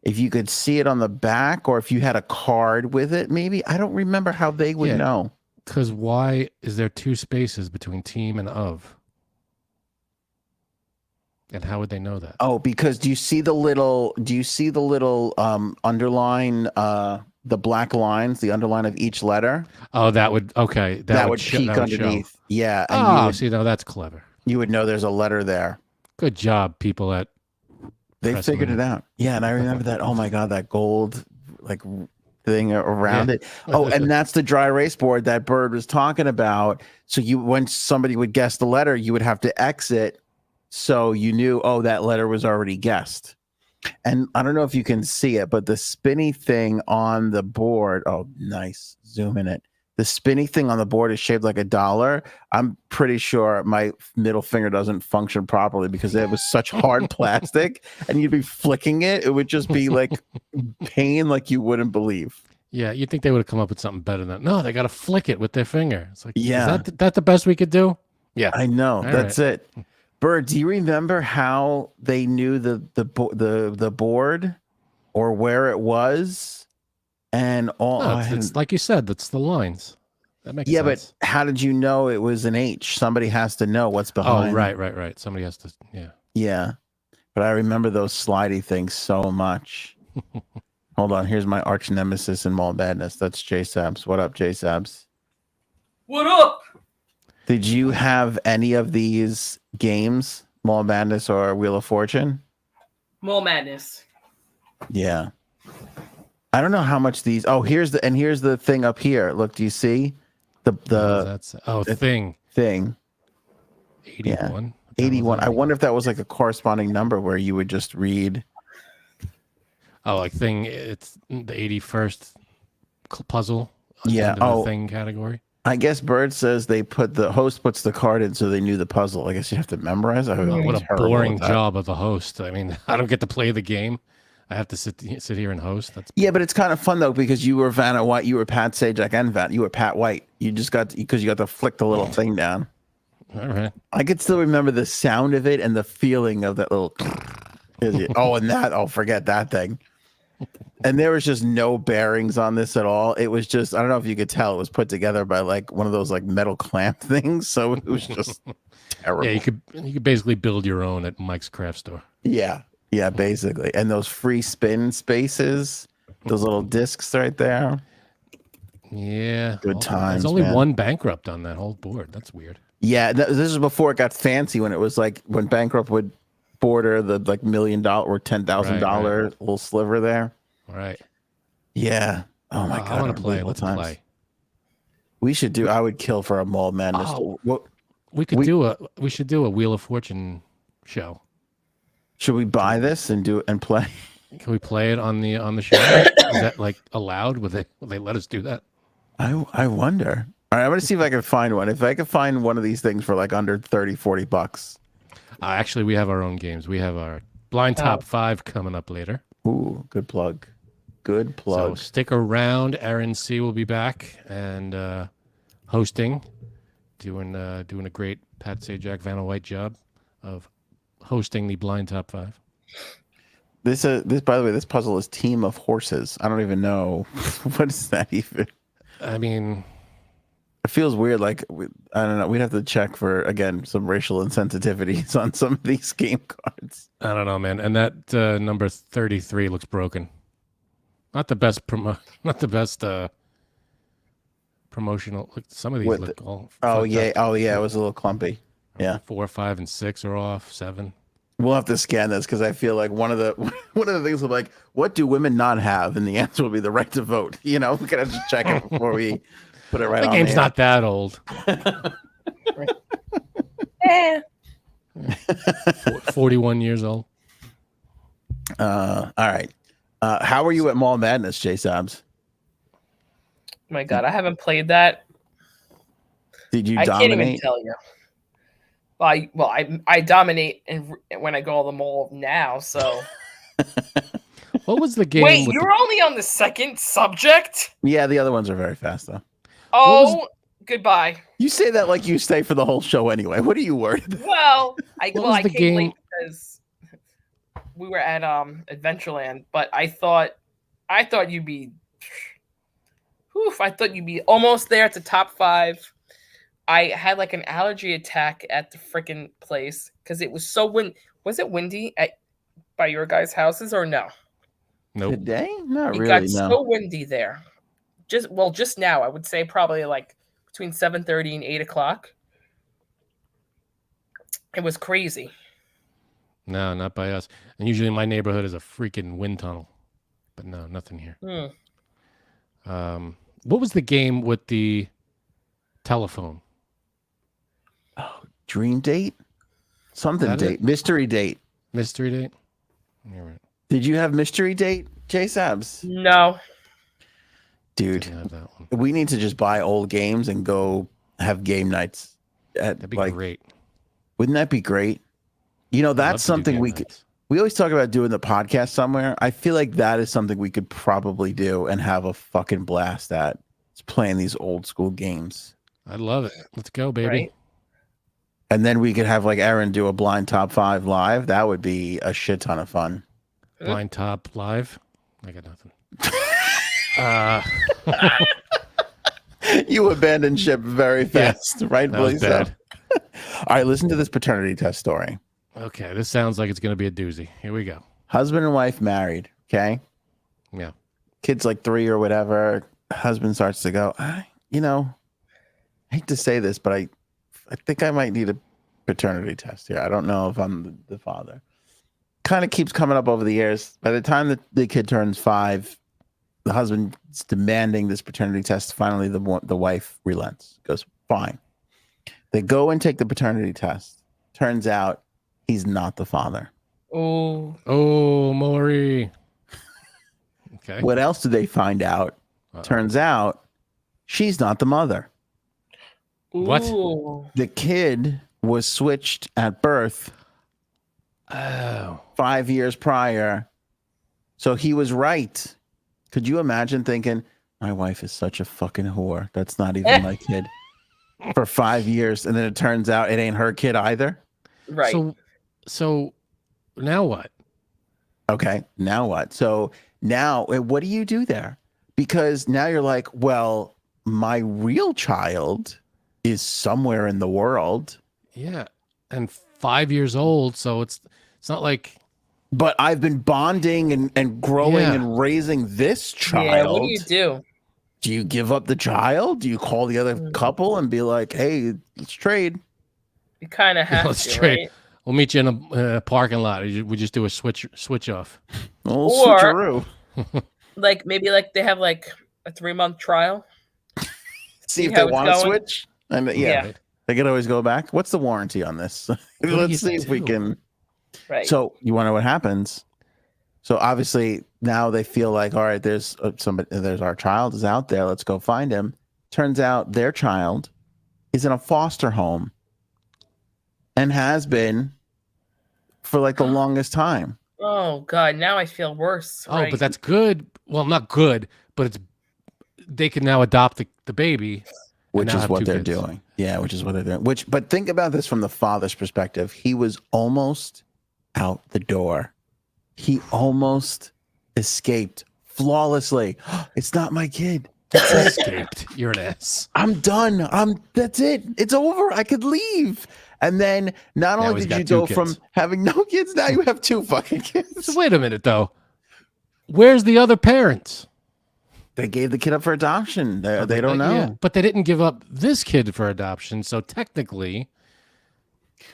if you could see it on the back or if you had a card with it, maybe. I don't remember how they would know. Because why is there 2 spaces between team and of? And how would they know that? Oh, because do you see the little underline, the black lines, the underline of each letter? Oh, that would okay. That would peek underneath. Yeah. And see, now that's clever. you would know there's a letter there. Good job, people at They Press figured Move. it out. Yeah, and I remember that. Oh my God, that gold like thing around it. Oh, and that's the dry erase board that Bird was talking about. So when somebody would guess the letter, you would have to exit. So you knew, oh, that letter was already guessed. And I don't know if you can see it, but the spinny thing on the board, oh, nice. Zoom in it. The spinny thing on the board is shaped like a dollar. I'm pretty sure my middle finger doesn't function properly because it was such hard plastic and you'd be flicking it. It would just be like pain like you wouldn't believe. Yeah, you'd think they would have come up with something better than no, they got to flick it with their finger. It's like, yeah, is that the best we could do? Yeah, I know. All That's it. Bird, do you remember how they knew the board or where it was and all? No, it's like you said, that's the lines. That makes sense. But how did you know it was an H? Somebody has to know what's behind. Oh, right. Somebody has to. Yeah, but I remember those slidey things so much. Hold on, here's my arch nemesis in Mall Madness. That's J Sabs. What up, J Sabs? What up? Did you have any of these games, Mall Madness or Wheel of Fortune? Mall Madness. Yeah. I don't know how much these. Oh, here's the thing up here. Look, do you see the thing 81. Yeah. 81. I wonder if that was like a corresponding number where you would just read. Oh, like thing. It's the 81st puzzle. Yeah. The thing category. I guess Bird says the host puts the card in so they knew the puzzle. I guess you have to memorize. What a boring job of a host. I mean, I don't get to play the game. I have to sit here and host. But it's kind of fun though because you were Vanna White, you were Pat Sajak, and you were Pat White. You just got because you got to flick the little thing down. All right. I could still remember the sound of it and the feeling of that little. Forget that thing. And there was just no bearings on this at all. It was just, I don't know if you could tell, it was put together by like one of those like metal clamp things. So it was just terrible. Yeah, you could basically build your own at Mike's craft store. Yeah, basically. And those free spin spaces, those little discs right there. Yeah. Good times. There's only one bankrupt on that whole board. That's weird. Yeah, this is before it got fancy when it was like when Bankrupt would border the like $1 million or $10,000 little sliver there. Right. Yeah. Oh my God. I want to play. Let's play. We should do. I would kill for a Mall Madness. We should do a Wheel of Fortune show. Should we buy this and do it and play? Can we play it on the show? Is that like allowed? Will they let us do that? I wonder. All right, I'm gonna see if I can find one. If I can find one of these things for like under $30-$40. Actually, we have our own games. We have our blind top 5 coming up later. Ooh, good plug. Good plug. So stick around. Aaron C will be back and hosting, doing a great Pat Sajak, Vanna White job of hosting the blind top 5. This by the way, this puzzle is Team of Horses. I don't even know what is that even. I mean, it feels weird. Like I don't know. We'd have to check for again some racial insensitivities on some of these game cards. I don't know, man. And that number 33 looks broken. Not the best promotional. Look, some of these look all. Oh yeah. It was a little clumpy. Yeah. 4, 5, and 6 are off. 7. We'll have to scan this because I feel like one of the things will be like, what do women not have? And the answer will be the right to vote. You know, we gotta just check it before we put it right on. The game's not that old. 41 years old. All right. How are you at Mall Madness, J Sabs? My God, I haven't played that. Did you I dominate? can't even tell you. I dominate when I go to the mall now. So what was the game? Wait, you're only on the second subject? Yeah, the other ones are very fast though. Oh, goodbye. You say that like you stay for the whole show anyway. What are you worried about? Well, I can't wait because we were at Adventureland, but I thought you'd be I thought you'd be almost there at the top 5. I had like an allergy attack at the freaking place because it was so Was it windy by your guys' houses or no? Nope. Today? Not It really. got No. so windy there. Just now, I would say probably like between 7:30 and 8 o'clock. It was crazy. No, not by us. And usually my neighborhood is a freaking wind tunnel. But no, nothing here. What was the game with the telephone? Oh, dream date? Something That date. it? Mystery date. Mystery date? You're right. Did you have mystery date, J Sabs? No. Dude, Didn't have that one. we need to just buy old games and go have game nights. That'd be great. Wouldn't that be great? You know, I'd love that's to do something game we could. nights. We always talk about doing the podcast somewhere. I feel like that is something we could probably do and have a fucking blast at. It's playing these old school games. I love it. Let's go, baby. Right? And then we could have like Aaron do a blind top 5 live. That would be a shit ton of fun. Blind Top Live. I got nothing. You abandoned ship very fast, that rightfully was so. bad. All right, listen to this paternity test story. Okay, this sounds like it's going to be a doozy. Here we go. Husband and wife married, okay? Yeah. Kid's like 3 or whatever. Husband starts to go, I hate to say this, but I think I might need a paternity test here. I don't know if I'm the father. Kind of keeps coming up over the years. By the time the kid turns 5, the husband's demanding this paternity test. Finally, the wife relents. Goes, fine. They go and take the paternity test. Turns out he's not the father. Oh. Oh, Maury. Okay. What else did they find out? Uh-oh. Turns out she's not the mother. What? Ooh. The kid was switched at birth Oh. 5 years prior. So he was right. Could you imagine thinking, my wife is such a fucking whore. That's not even my kid. For 5 years. And then it turns out it ain't her kid either. Right. So now what? Okay. Now what? So now what do you do there? Because now you're like, well, my real child is somewhere in the world. Yeah. And 5 years old. So it's not like. But I've been bonding and growing Yeah. and raising this child. Yeah, what do you do? Do you give up the child? Do you call the other couple and be like, hey, let's trade? You kind of have Let's to, trade. right? We'll meet you in a parking lot. We just do a switch off. Well, Or- switcheroo. Like maybe like they have like a 3-month trial. See if how they it's want to going? switch. And yeah, Yeah. they could always go back. What's the warranty on this? do you Let's see if we do? can. Right. So you want to know what happens? So obviously now they feel like, all right, there's somebody, there's our child is out there. Let's go find him. Turns out their child is in a foster home and has been for like the longest time. Oh God, now I feel worse. Oh, right? but that's good. Well, not good, but they can now adopt the baby. Which now is have what 2 they're kids. doing. Yeah, which is what they're doing. But think about this from the father's perspective. He was almost out the door. He almost escaped flawlessly. It's not my kid. Escaped. You're an ass. I'm done. That's it. It's over. I could leave. And then not Now only he's did you got 2 go from kids. having no kids, now you have 2 fucking kids. So wait a minute, though. Where's the other parents? They gave the kid up for adoption. They don't know. Yeah, but they didn't give up this kid for adoption. So technically,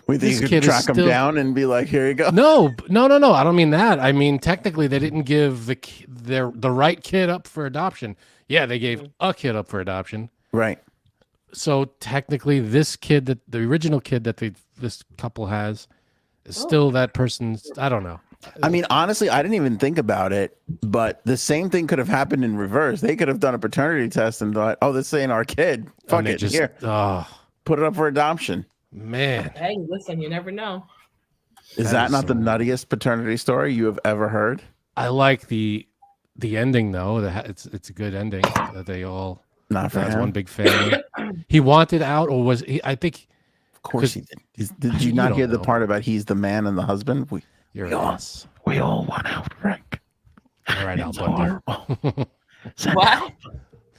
We think this you could kid is track him still- down and be like, here you go. no. I don't mean that. I mean technically, they didn't give the right kid up for adoption. Yeah, they gave a kid up for adoption. Right. So technically, this kid, the original kid that this couple has, is still that person's. I don't know. I mean, honestly, I didn't even think about it, but the same thing could have happened in reverse. They could have done a paternity test and thought, oh, this ain't our kid. Fuck And they it. just- Here, Oh put it up for adoption. man, Hey, listen, you never know. Is That that is not the so- nuttiest paternity story you have ever heard? I like the ending though. It's a good ending that they all. Not for That's him. one big family. He wanted out, or was he? I think Of course he did. Did you You not don't hear the know. part about he's the man and the husband? you're an We all- ass. We all want out, Frank. All right, Al It's Bundy. horrible. Send What? help.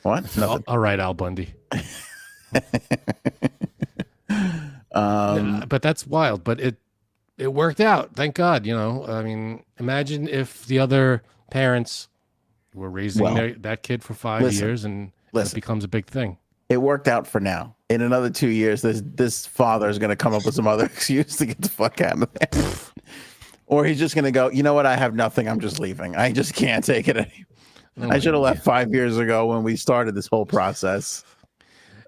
What? Nothing. All right, Al Bundy. But that's wild. But it worked out. Thank God. You know, I mean, imagine if the other parents were raising that kid for 5 years and it becomes a big thing. It worked out for now. In another 2 years, this father is going to come up with some other excuse to get the fuck out of there. Or he's just going to go, you know what? I have nothing. I'm just leaving. I just can't take it anymore. I should have left 5 years ago when we started this whole process.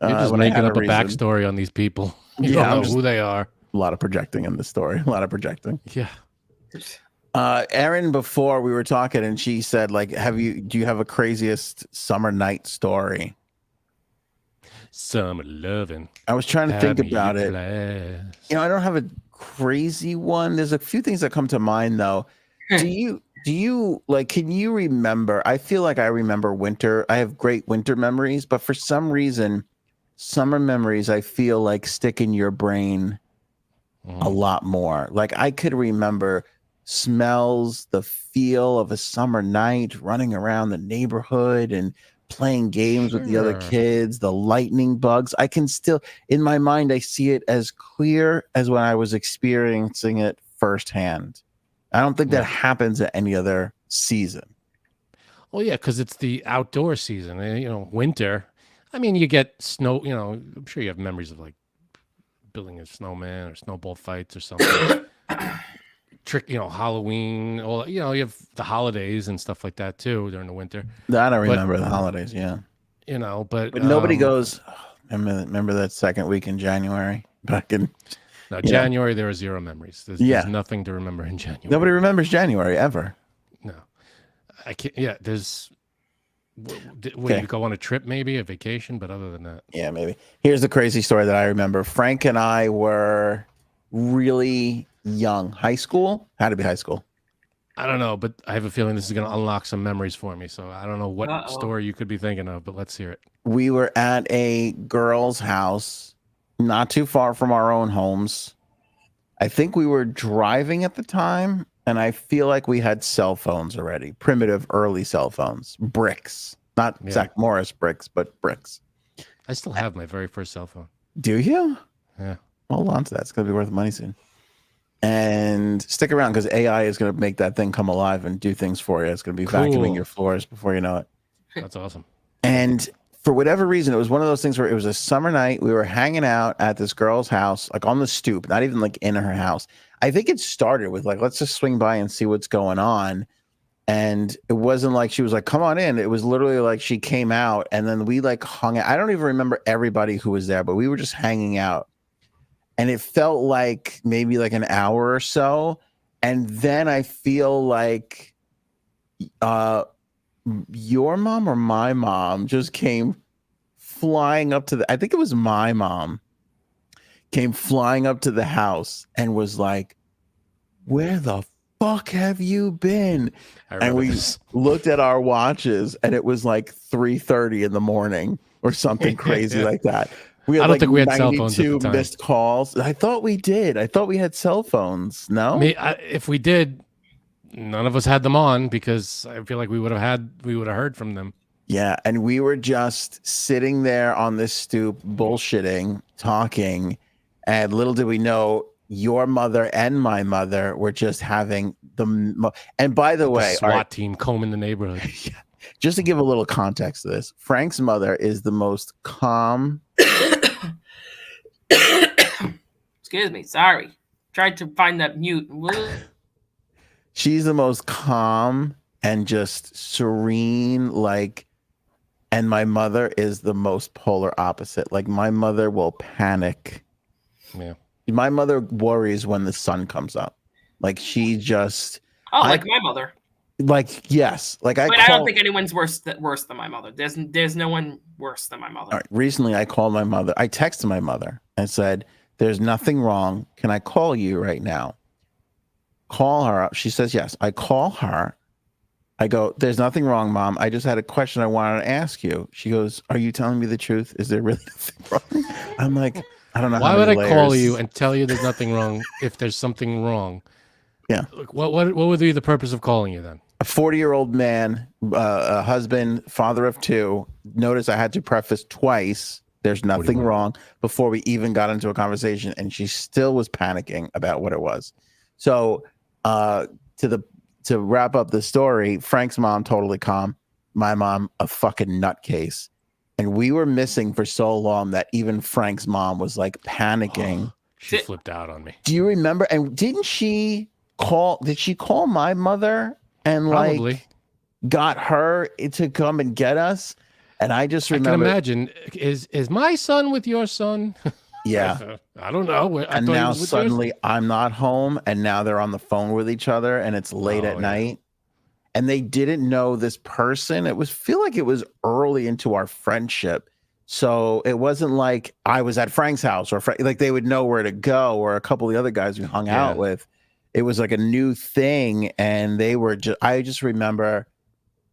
You're just making up a backstory on these people. You don't know who they are. A lot of projecting in this story. A lot of projecting. Yeah. Erin, before we were talking, and she said, like, do you have a craziest summer night story? Summer loving. I was trying to think about it. Blast. You know, I don't have a crazy one. There's a few things that come to mind though. Do you like, can you remember? I feel like I remember winter. I have great winter memories, but for some reason, summer memories I feel like stick in your brain a lot more. Like I could remember smells, the feel of a summer night, running around the neighborhood and playing games with the other kids, the lightning bugs. I can still, in my mind, I see it as clear as when I was experiencing it firsthand. I don't think that happens at any other season. Well, yeah, because it's the outdoor season. You know, winter. I mean, you get snow. You know, I'm sure you have memories of like building a snowman or snowball fights or something. Halloween. All you have the holidays and stuff like that too during the winter. I don't remember the holidays. Yeah, you know, but nobody goes. Remember that second week in January back in. No, January, there are zero memories. There's nothing to remember in January. Nobody remembers January ever. No. I can't. Yeah, there's. You go on a trip, maybe a vacation, but other than that. Yeah, maybe. Here's the crazy story that I remember. Frank and I were really young. High school? Had to be high school. I don't know, but I have a feeling this is going to unlock some memories for me. So I don't know what story you could be thinking of, but let's hear it. We were at a girl's house, not too far from our own homes. I think we were driving at the time, and I feel like we had cell phones already. Primitive, early cell phones. Bricks. Not Zach Morris bricks, but bricks. I still have my very first cell phone. Do you? Yeah. Hold on to that. It's going to be worth money soon. And stick around because AI is going to make that thing come alive and do things for you. It's going to be vacuuming your floors before you know it. That's awesome. And for whatever reason, it was one of those things where it was a summer night. We were hanging out at this girl's house, like on the stoop, not even like in her house. I think it started with like, let's just swing by and see what's going on. And it wasn't like she was like, come on in. It was literally like she came out and then we like hung out. I don't even remember everybody who was there, but we were just hanging out. And it felt like maybe like an hour or so. And then I feel like your mom or my mom just came flying up to I think it was my mom came flying up to the house and was like, where the fuck have you been? And we looked at our watches and it was like 3:30 in the morning or something crazy like that. We had, I don't think we had cell phones at the time. Missed calls. I thought we did. I thought we had cell phones. No, if we did, none of us had them on because I feel like we would have heard from them. Yeah, and we were just sitting there on this stoop, bullshitting, talking, and little did we know your mother and my mother were just having and by the way, SWAT team combing the neighborhood. Just to give a little context to this, Frank's mother is the most calm. Excuse me. Sorry. Tried to find that mute. She's the most calm and just serene, like, and my mother is the most polar opposite. Like, my mother will panic. Yeah. My mother worries when the sun comes up. Like, she just. Like my mother. Like, yes. Like, I don't think anyone's worse than my mother. There's no one worse than my mother. All right. Recently, I called my mother. I texted my mother and said, there's nothing wrong. Can I call you right now? Call her up. She says, yes. I call her. I go, there's nothing wrong, Mom. I just had a question I wanted to ask you. She goes, are you telling me the truth? Is there really nothing wrong? I'm like, I don't know. Why would I call you and tell you there's nothing wrong if there's something wrong? Look, what would be the purpose of calling you then? A 40-year-old man, a husband, father of two. Notice I had to preface twice. There's nothing 41. wrong before we even got into a conversation, and she still was panicking about what it was. So, to wrap up the story, Frank's mom totally calm. My mom a fucking nutcase, and we were missing for so long that even Frank's mom was like panicking. She flipped out on me. Do you remember? And didn't she call? Did she call my mother and Probably. like got her to come and get us? And I just I can remember. imagine. Is my son with your son? Yeah. I don't know. I And thought he now was with yours. suddenly I'm not home, and now they're on the phone with each other, and it's late at yeah. night. And they didn't know this person. Feel like it was early into our friendship. So it wasn't like I was at Frank's house or like they would know where to go, or a couple of the other guys we hung out with. It was like a new thing. And they were I just remember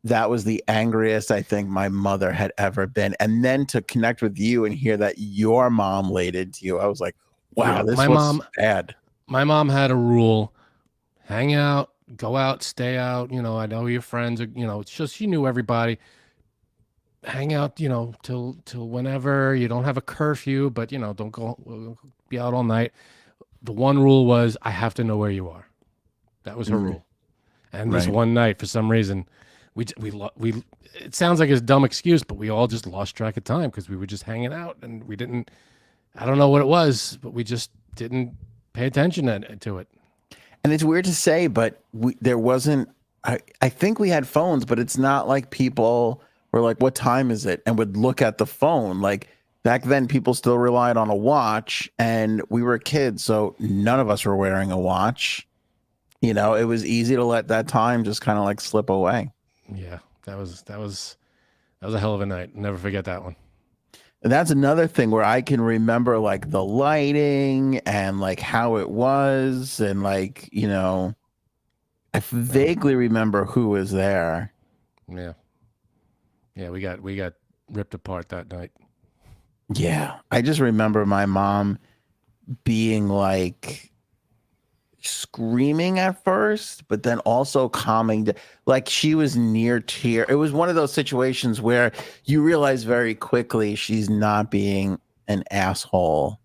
that was the angriest I think my mother had ever been. And then to connect with you and hear that your mom laid into you, I was like, wow, this was bad. My mom had a rule: hang out, go out, stay out. I know your friends are, it's just, she knew everybody. Hang out, till whenever. You don't have a curfew, but don't go be out all night. The one rule was I have to know where you are. That was her rule. And this one night, for some reason, we it sounds like a dumb excuse, but we all just lost track of time because we were just hanging out, and we didn't. I don't know what it was, but we just didn't pay attention to it. And it's weird to say, but there wasn't. I think we had phones, but it's not like people were like, "What time is it?" and would look at the phone. Like back then, people still relied on a watch, and we were kids, so none of us were wearing a watch. It was easy to let that time just kind of like slip away. Yeah, that was a hell of a night. Never forget that one. And that's another thing where I can remember like the lighting and like how it was, and like I vaguely remember who was there. Yeah, we got ripped apart that night. Yeah, I just remember my mom being like screaming at first, but then also calming down. Like she was near tear. It was one of those situations where you realize very quickly she's not being an asshole,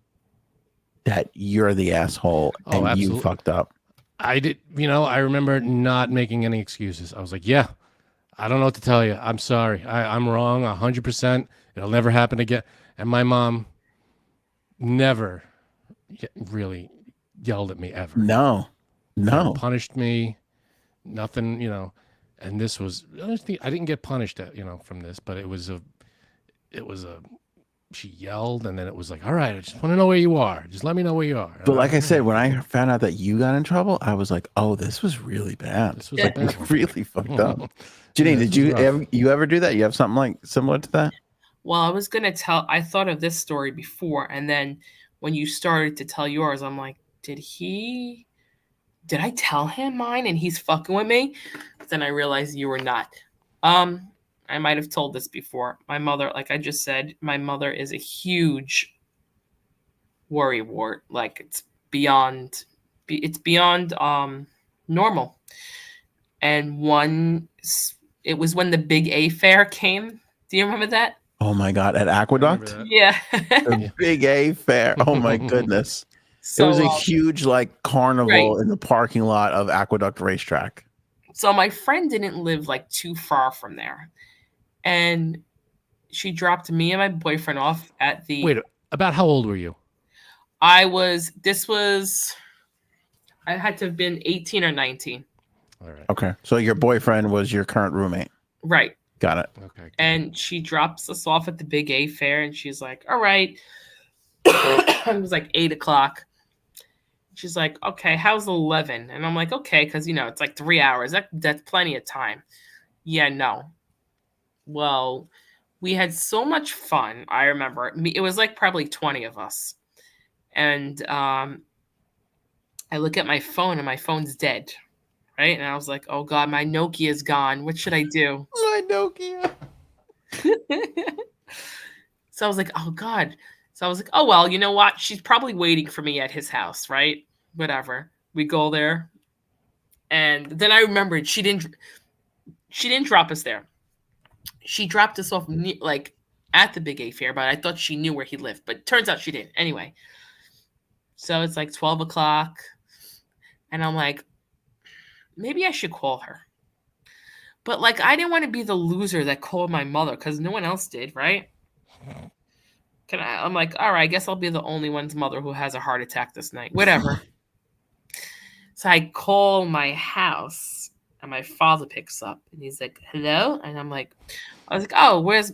that you're the asshole and absolutely. You fucked up. I did, I remember not making any excuses. I was like, yeah, I don't know what to tell you. I'm sorry. I'm wrong 100%. It'll never happen again. And my mom never really yelled at me ever. No. Never punished me. Nothing, and this was, I didn't get punished from this, but it was she yelled, and then it was like, all right, I just want to know where you are. Just let me know where you are. But like I said, when I found out that you got in trouble, I was like, oh, this was really bad. This was like really fucked up. Janine, did you ever do that? You have something like similar to that? Well, I was going to I thought of this story before, and then when you started to tell yours, I'm like, did I tell him mine and he's fucking with me? But then I realized you were not. I might have told this before. My mother, like I just said, my mother is a huge worrywart. Like it's beyond normal. And it was when the Big A Fair came. Do you remember that? Oh my God, at Aqueduct? Yeah. The Big A Fair. Oh my goodness. So, it was a huge like carnival in the parking lot of Aqueduct Racetrack. So my friend didn't live like too far from there. And she dropped me and my boyfriend off at the... Wait, about how old were you? I had to have been 18 or 19. All right. Okay. So your boyfriend was your current roommate. Right. Got it. Okay. And she drops us off at the Big A Fair, and she's like, all right. It was like 8:00. She's like, okay, how's 11? And I'm like, okay, because, it's like 3 hours. That's plenty of time. Yeah, no. Well, we had so much fun. I remember it was like probably 20 of us. And I look at my phone, and my phone's dead. Right. And I was like, oh, God, my Nokia's gone. What should I do? My Nokia. So I was like, oh, God. So I was like, oh, well, you know what? She's probably waiting for me at his house. Right. Whatever. We go there. And then I remembered she didn't drop us there. She dropped us off like at the Big A Fair, but I thought she knew where he lived. But turns out she didn't. Anyway, so it's like 12 o'clock, and I'm like, maybe I should call her. But like, I didn't want to be the loser that called my mother because no one else did, right? I'm like, all right, I guess I'll be the only one's mother who has a heart attack this night. Whatever. So I call my house, and my father picks up, and he's like, "Hello," and I was like, "Oh, where's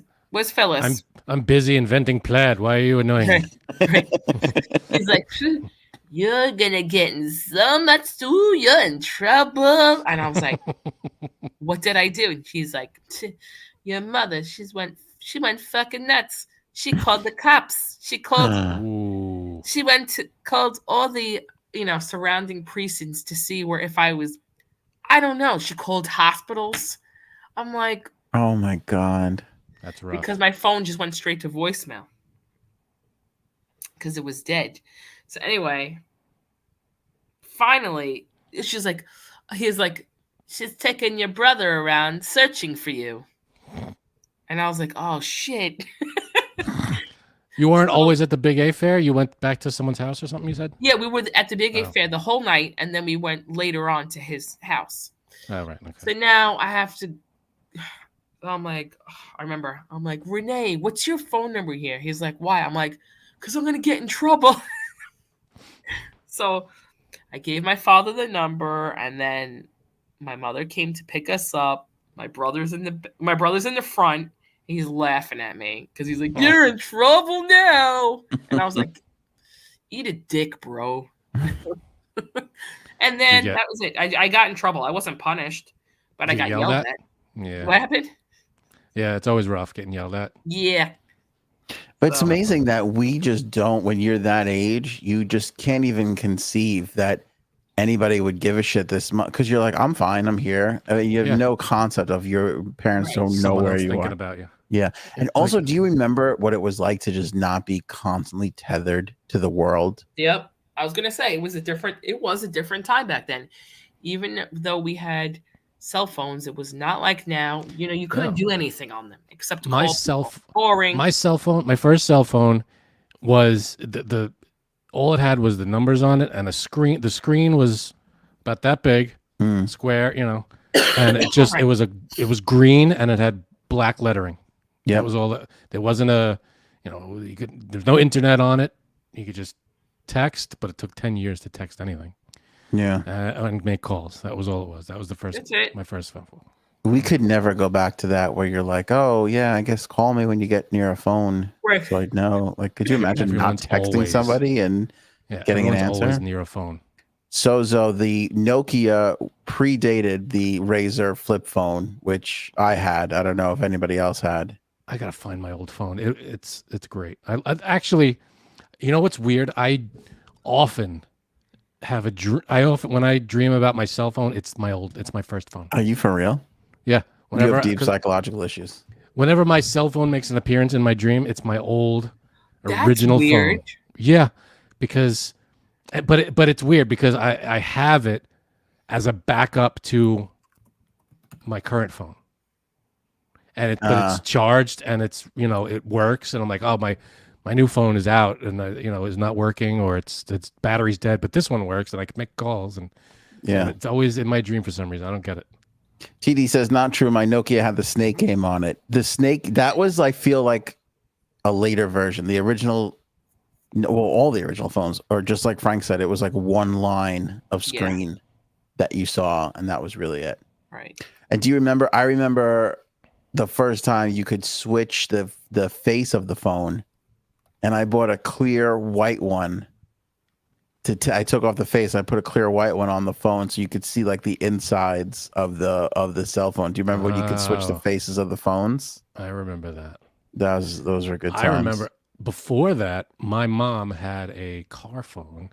Phyllis?" I'm busy inventing plaid. Why are you annoying me? He's like, "You're gonna get in so much too. You're in trouble." And I was like, "What did I do?" And he's like, "Your mother. She went fucking nuts. She called the cops. She called. She called all the surrounding precincts to see if I was. I don't know. She called hospitals." I'm like, oh my God, that's rough. Because my phone just went straight to voicemail because it was dead. So anyway, finally, he's like, she's taking your brother around searching for you. And I was like, oh shit. You weren't always at the Big A Fair? You went back to someone's house or something, you said? Yeah, we were at the Big A Fair the whole night, and then we went later on to his house. Oh, right. Okay. So now I have to. I'm like, I remember. I'm like, Renee, what's your phone number here? He's like, why? I'm like, because I'm gonna get in trouble. So I gave my father the number, and then my mother came to pick us up. My brother's in the front. He's laughing at me because he's like, "You're in trouble now," and I was like, "Eat a dick, bro." And then that was it. I got in trouble. I wasn't punished, but I got yelled at. Yeah. What happened? Yeah, it's always rough getting yelled at. Yeah. But it's amazing that we just don't, when you're that age, you just can't even conceive that anybody would give a shit this much because you're like, I'm fine, I'm here. I mean, you have no concept of your parents don't know where you are. About you. Yeah. And also, do you remember what it was like to just not be constantly tethered to the world? Yep. I was gonna say it was a different time back then. Even though we had cell phones, it was not like now. You couldn't do anything on them except my boring. My cell phone, my first cell phone was the all it had was the numbers on it and a screen. The screen was about that big, square, and it just it was green and it had black lettering. Yeah, that was all. There wasn't there's no internet on it. You could just text, but it took 10 years to text anything. Yeah, and make calls. That was all it was. That was my first phone. We could never go back to that where you're like, oh yeah, I guess call me when you get near a phone. Right. So like, no, like, could you imagine not texting somebody and getting an answer? Always near a phone. So the Nokia predated the Razr flip phone, which I had. I don't know if anybody else had. I gotta find my old phone. It's great. I actually, what's weird? I often have when I dream about my cell phone, it's my first phone. Are you for real? Yeah. You have deep psychological issues. Whenever my cell phone makes an appearance in my dream, it's my old original phone. Yeah, because, but it's weird because I have it as a backup to my current phone, and but it's charged and it's it works, and I'm like, oh, my new phone is out and is not working, or its battery's dead, but this one works and I can make calls, and it's always in my dream for some reason. I don't get it. TD says, not true. My Nokia had the snake game on it. The snake, that was, I feel like, a later version. The original, all the original phones, or just like Frank said, it was like one line of screen that you saw, and that was really it. Right. And do you remember? I remember the first time you could switch the face of the phone, and I bought a clear white one. I took off the face. I put a clear white one on the phone so you could see like the insides of the cell phone. Do you remember when you could switch the faces of the phones? I remember that. Those were good times. I remember before that, my mom had a car phone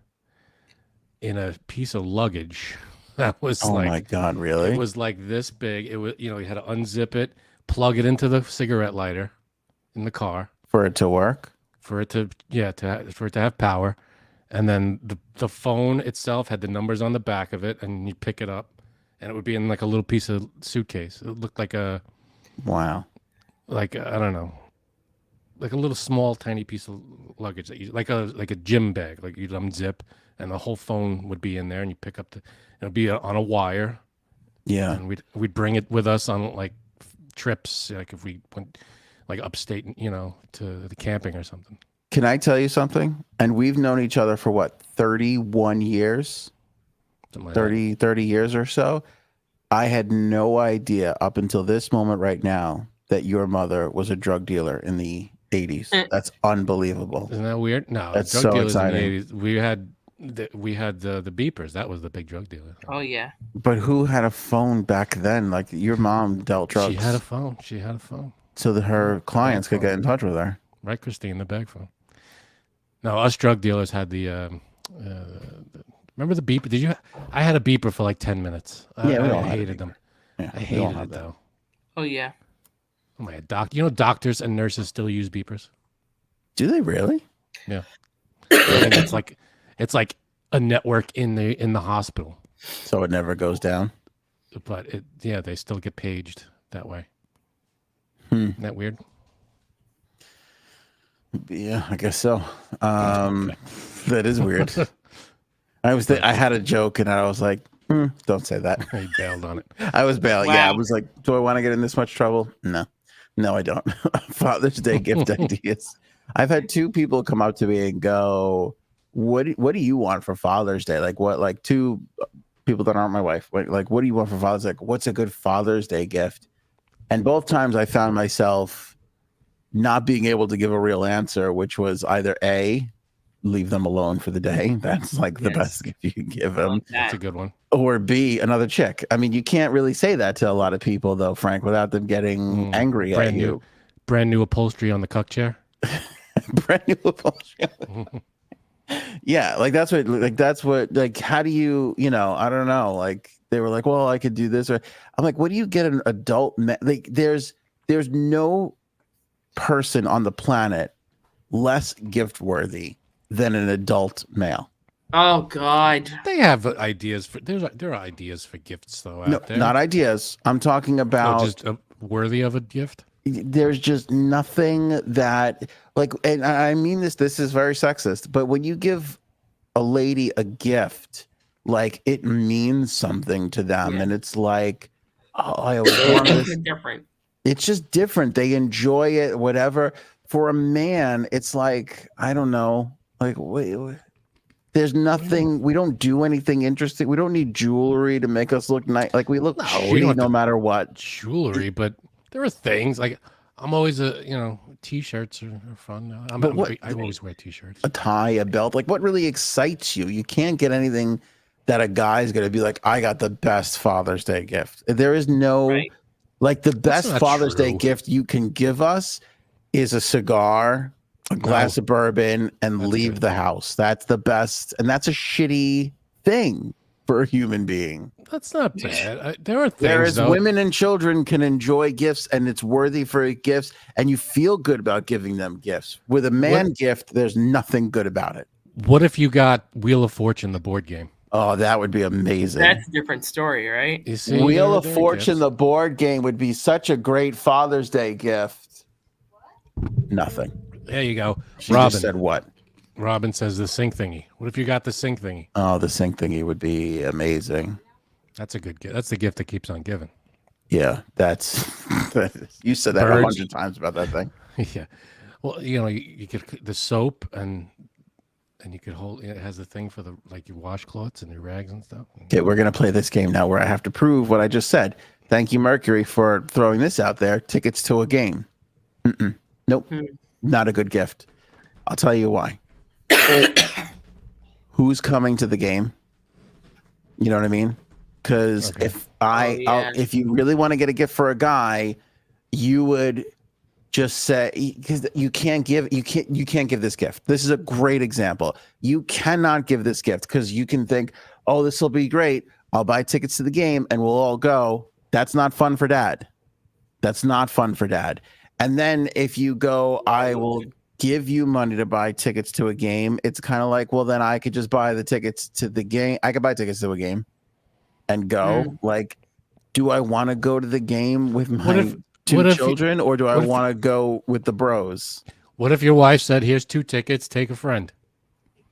in a piece of luggage that was my God, really? It was like this big. It was you had to unzip it, plug it into the cigarette lighter in the car for it to work. For it to have power. And then the phone itself had the numbers on the back of it, and you pick it up, and it would be in like a little piece of suitcase. It looked like a Wow. I don't know, like a little small tiny piece of luggage that you like a gym bag, like you'd unzip, and the whole phone would be in there, and you pick up it'll be on a wire, Yeah. and we'd bring it with us on like trips, like if we went like upstate, to the camping or something. Can I tell you something? And we've known each other for what, 31 years? Something like 30 years or so. I had no idea up until this moment right now that your mother was a drug dealer in the 80s. That's unbelievable. Isn't that weird? No, That's drug so dealers exciting. in the 80s. We had the beepers. That was the big drug dealer. Oh yeah. But who had a phone back then? Like your mom dealt drugs. She had a phone. So that her clients could get in touch with her. Right, Christine, the bag phone. No, us drug dealers had the remember the beeper? Did you? I had a beeper for like 10 minutes. Yeah, we all I had a hated them. Yeah, I we all hated had it that. though. Oh yeah. Oh my god, doctors and nurses still use beepers. Do they really? Yeah, and it's like a network in the hospital, So it never goes down. but they still get paged that way. Hmm. Isn't that weird? Yeah, I guess so. That is weird. I had a joke and I was like, don't say that. He bailed on it. I was bailing. Yeah, I Wow. was like, do I want to get in this much trouble? No, I don't. Father's Day gift ideas. I've had two people come up to me and go, what do you want for Father's Day? Like two people that aren't my wife. Like, what do you want for Father's Day? Like, what's a good Father's Day gift? And both times I found myself not being able to give a real answer, which was either A, leave them alone for the day. That's like the Yes. best gift you can give I them. like That's a that. good one. Or B, another chick. I mean, you can't really say that to a lot of people, though, Frank, without them getting angry at you. Brand new upholstery on the cuck chair. Brand new upholstery. Yeah, like how do you, I don't know. Like they were like, well, I could do this. Or I'm like, what do you get an adult? Like there's no person on the planet less gift worthy than an adult male. Oh God. They have ideas for there are ideas for gifts though out No, there. not ideas. I'm talking about just worthy of a gift. There's just nothing that like, and I mean this is very sexist, but when you give a lady a gift, like it means something to them. Yeah. And it's like, oh, I always wanted this. It's different. It's just different. They enjoy it, whatever. For a man, it's like, I don't know, like wait, there's nothing. We don't do anything interesting. We don't need jewelry to make us look nice. Like we look we don't shitty have no to- matter what. Jewelry, but there are things like I'm always t-shirts are fun. I always wear t-shirts. A tie, a belt, like what really excites you? You can't get anything that a guy's gonna be like, I got the best Father's Day gift. There is no Right. like the best not Father's Day true. gift you can give us is a cigar, a glass of bourbon, and That's leave good. the house. That's the best, and that's a shitty thing for a human being. That's not bad. There are things Whereas though. women and children can enjoy gifts and it's worthy for gifts and you feel good about giving them gifts. With a man gift, there's nothing good about it. What if you got Wheel of Fortune, the board game? Oh, that would be amazing. That's a different story, right? You see, Wheel there- of there are Fortune, gifts. the board game, would be such a great Father's Day gift. Nothing. There you go. She Robin. just said what? Robin says the sync thingy. What if you got the sync thingy? Oh, the sync thingy would be amazing. That's a good gift. That's the gift that keeps on giving. Yeah, that's you said that Birds. 100 times about that thing. Yeah. Well, you could the soap and you could hold. It has the thing for your washcloths and your rags and stuff. Okay, we're gonna play this game now where I have to prove what I just said. Thank you, Mercury, for throwing this out there. Tickets to a game. Nope, not a good gift. I'll tell you why. Who's coming to the game? You know what I mean? Because if you really want to get a gift for a guy, you would just say, because you can't give this gift. This is a great example. You cannot give this gift because you can think, oh, this will be great. I'll buy tickets to the game and we'll all go. That's not fun for dad. That's not fun for dad. And then if you go, I will give you money to buy tickets to a game. It's kind of like, well, then I could just buy the tickets to the game. I could buy tickets to a game. and go. Like, do I want to go to the game with my what two if children, or do I what if- want to go with the bros? What if your wife said, "Here's 2 tickets, take a friend"?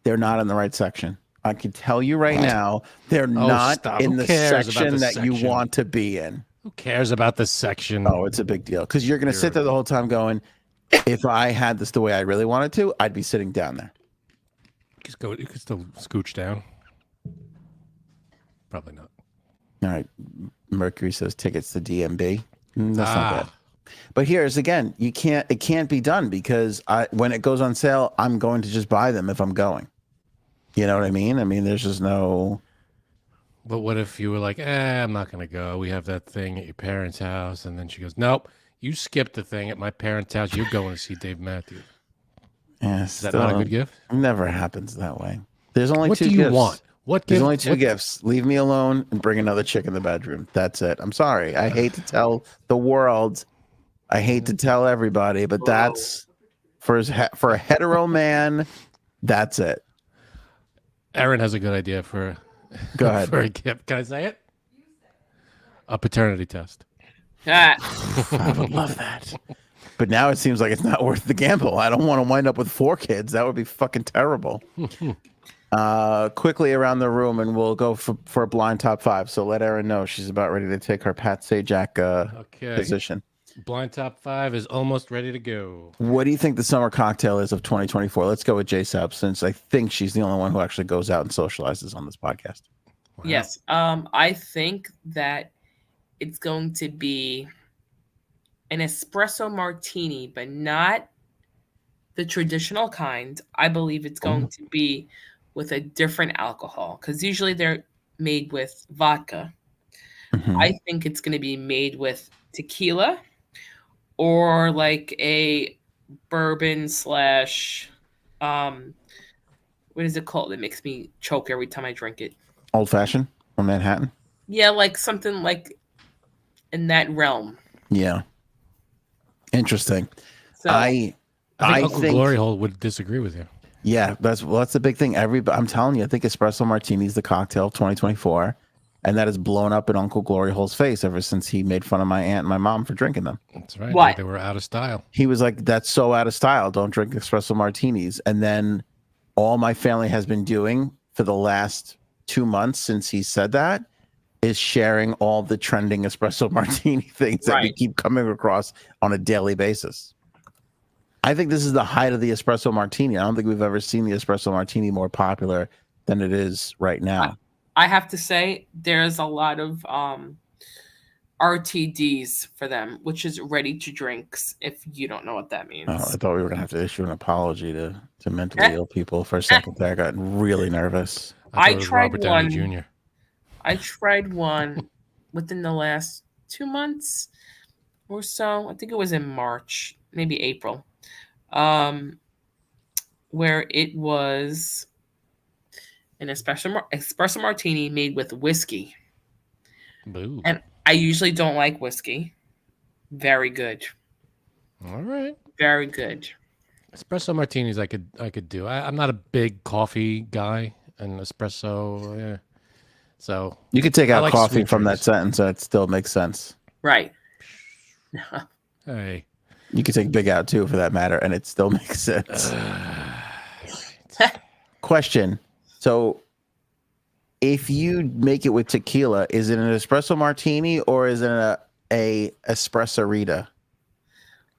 They're not in the right section. I can tell you right now, they're not stop. in Who the cares about section the that you section? want to be in. Who cares about the section? Oh, it's a big deal because you're going to sit there the whole time going, if I had this the way I really wanted to, I'd be sitting down there. You could still scooch down. Probably not. All right. Mercury says tickets to DMB. That's not Ah. bad. But here's again, it can't be done because when it goes on sale, I'm going to just buy them if I'm going. You know what I mean? I mean, there's just no. But what if you were like, I'm not going to go. We have that thing at your parents' house. And then she goes, nope, you skipped the thing at my parents' house. You're going to see Dave Matthews. Yeah, Is that not a good gift? Never happens that way. There's only What two do you gifts. want? There's only two gifts. Leave me alone and bring another chick in the bedroom. That's it. I'm sorry. I hate to tell the world. I hate to tell everybody, but that's for a hetero man. That's it. Aaron has a good idea for Go ahead. for a gift. Can I say it? A paternity test. I would love that. But now it seems like it's not worth the gamble. I don't want to wind up with 4 kids. That would be fucking terrible. Quickly around the room, and we'll go for a blind top 5. So let Erin know she's about ready to take her Pat Sajak position. Blind top 5 is almost ready to go. What do you think the summer cocktail is of 2024? Let's go with J-Sub, since I think she's the only one who actually goes out and socializes on this podcast. Wow. Yes. I think that it's going to be an espresso martini, but not the traditional kind. I believe it's going to be with a different alcohol, because usually they're made with vodka. Mm-hmm. I think it's going to be made with tequila or like a bourbon slash what is it called? It makes me choke every time I drink it. Old fashioned from Manhattan. Yeah, like something like in that realm. Yeah. Interesting. So I think Uncle Glory Hole would disagree with you. Yeah, that's the big thing. I'm telling you, I think espresso martini is the cocktail of 2024, and that has blown up in Uncle Glory Hole's face ever since he made fun of my aunt and my mom for drinking them. That's right. What? They were out of style. He was like, "That's so out of style. Don't drink espresso martinis." And then all my family has been doing for the last 2 months since he said that is sharing all the trending espresso martini things that we keep coming across on a daily basis. I think this is the height of the espresso martini. I don't think we've ever seen the espresso martini more popular than it is right now. I have to say there's a lot of RTDs for them, which is ready to drinks, if you don't know what that means. Oh, I thought we were going to have to issue an apology to mentally ill people for a second there. I got really nervous. I tried Robert Downey one. Jr. I tried one within the last 2 months or so. I think it was in March, maybe April, where it was an espresso martini made with whiskey. Boo. And I usually don't like whiskey. Very good. All right. Very good. Espresso martinis I could do. I'm not a big coffee guy, and espresso, yeah. So you could take out like coffee from drinks. that sentence, and it still makes sense. Right. Hey. You could take Big Out too, for that matter, and it still makes sense. Question: so, if you make it with tequila, is it an espresso martini or is it a espresso-rita?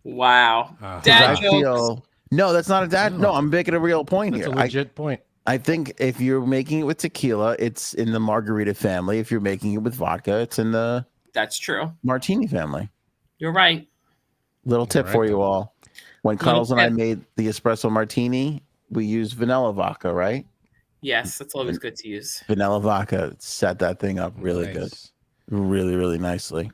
Wow. Dad jokes. No, that's not a dad. No, I'm making a real point That's here. a legit point. I think if you're making it with tequila, it's in the margarita family. If you're making it with vodka, it's in the That's true. martini family. You're right. Little tip Right. for you all. When Little Cuddles and I tip. made the espresso martini, we used vanilla vodka, right? Yes, that's always good to use. Vanilla vodka set that thing up really good. Nice. Really, really nicely.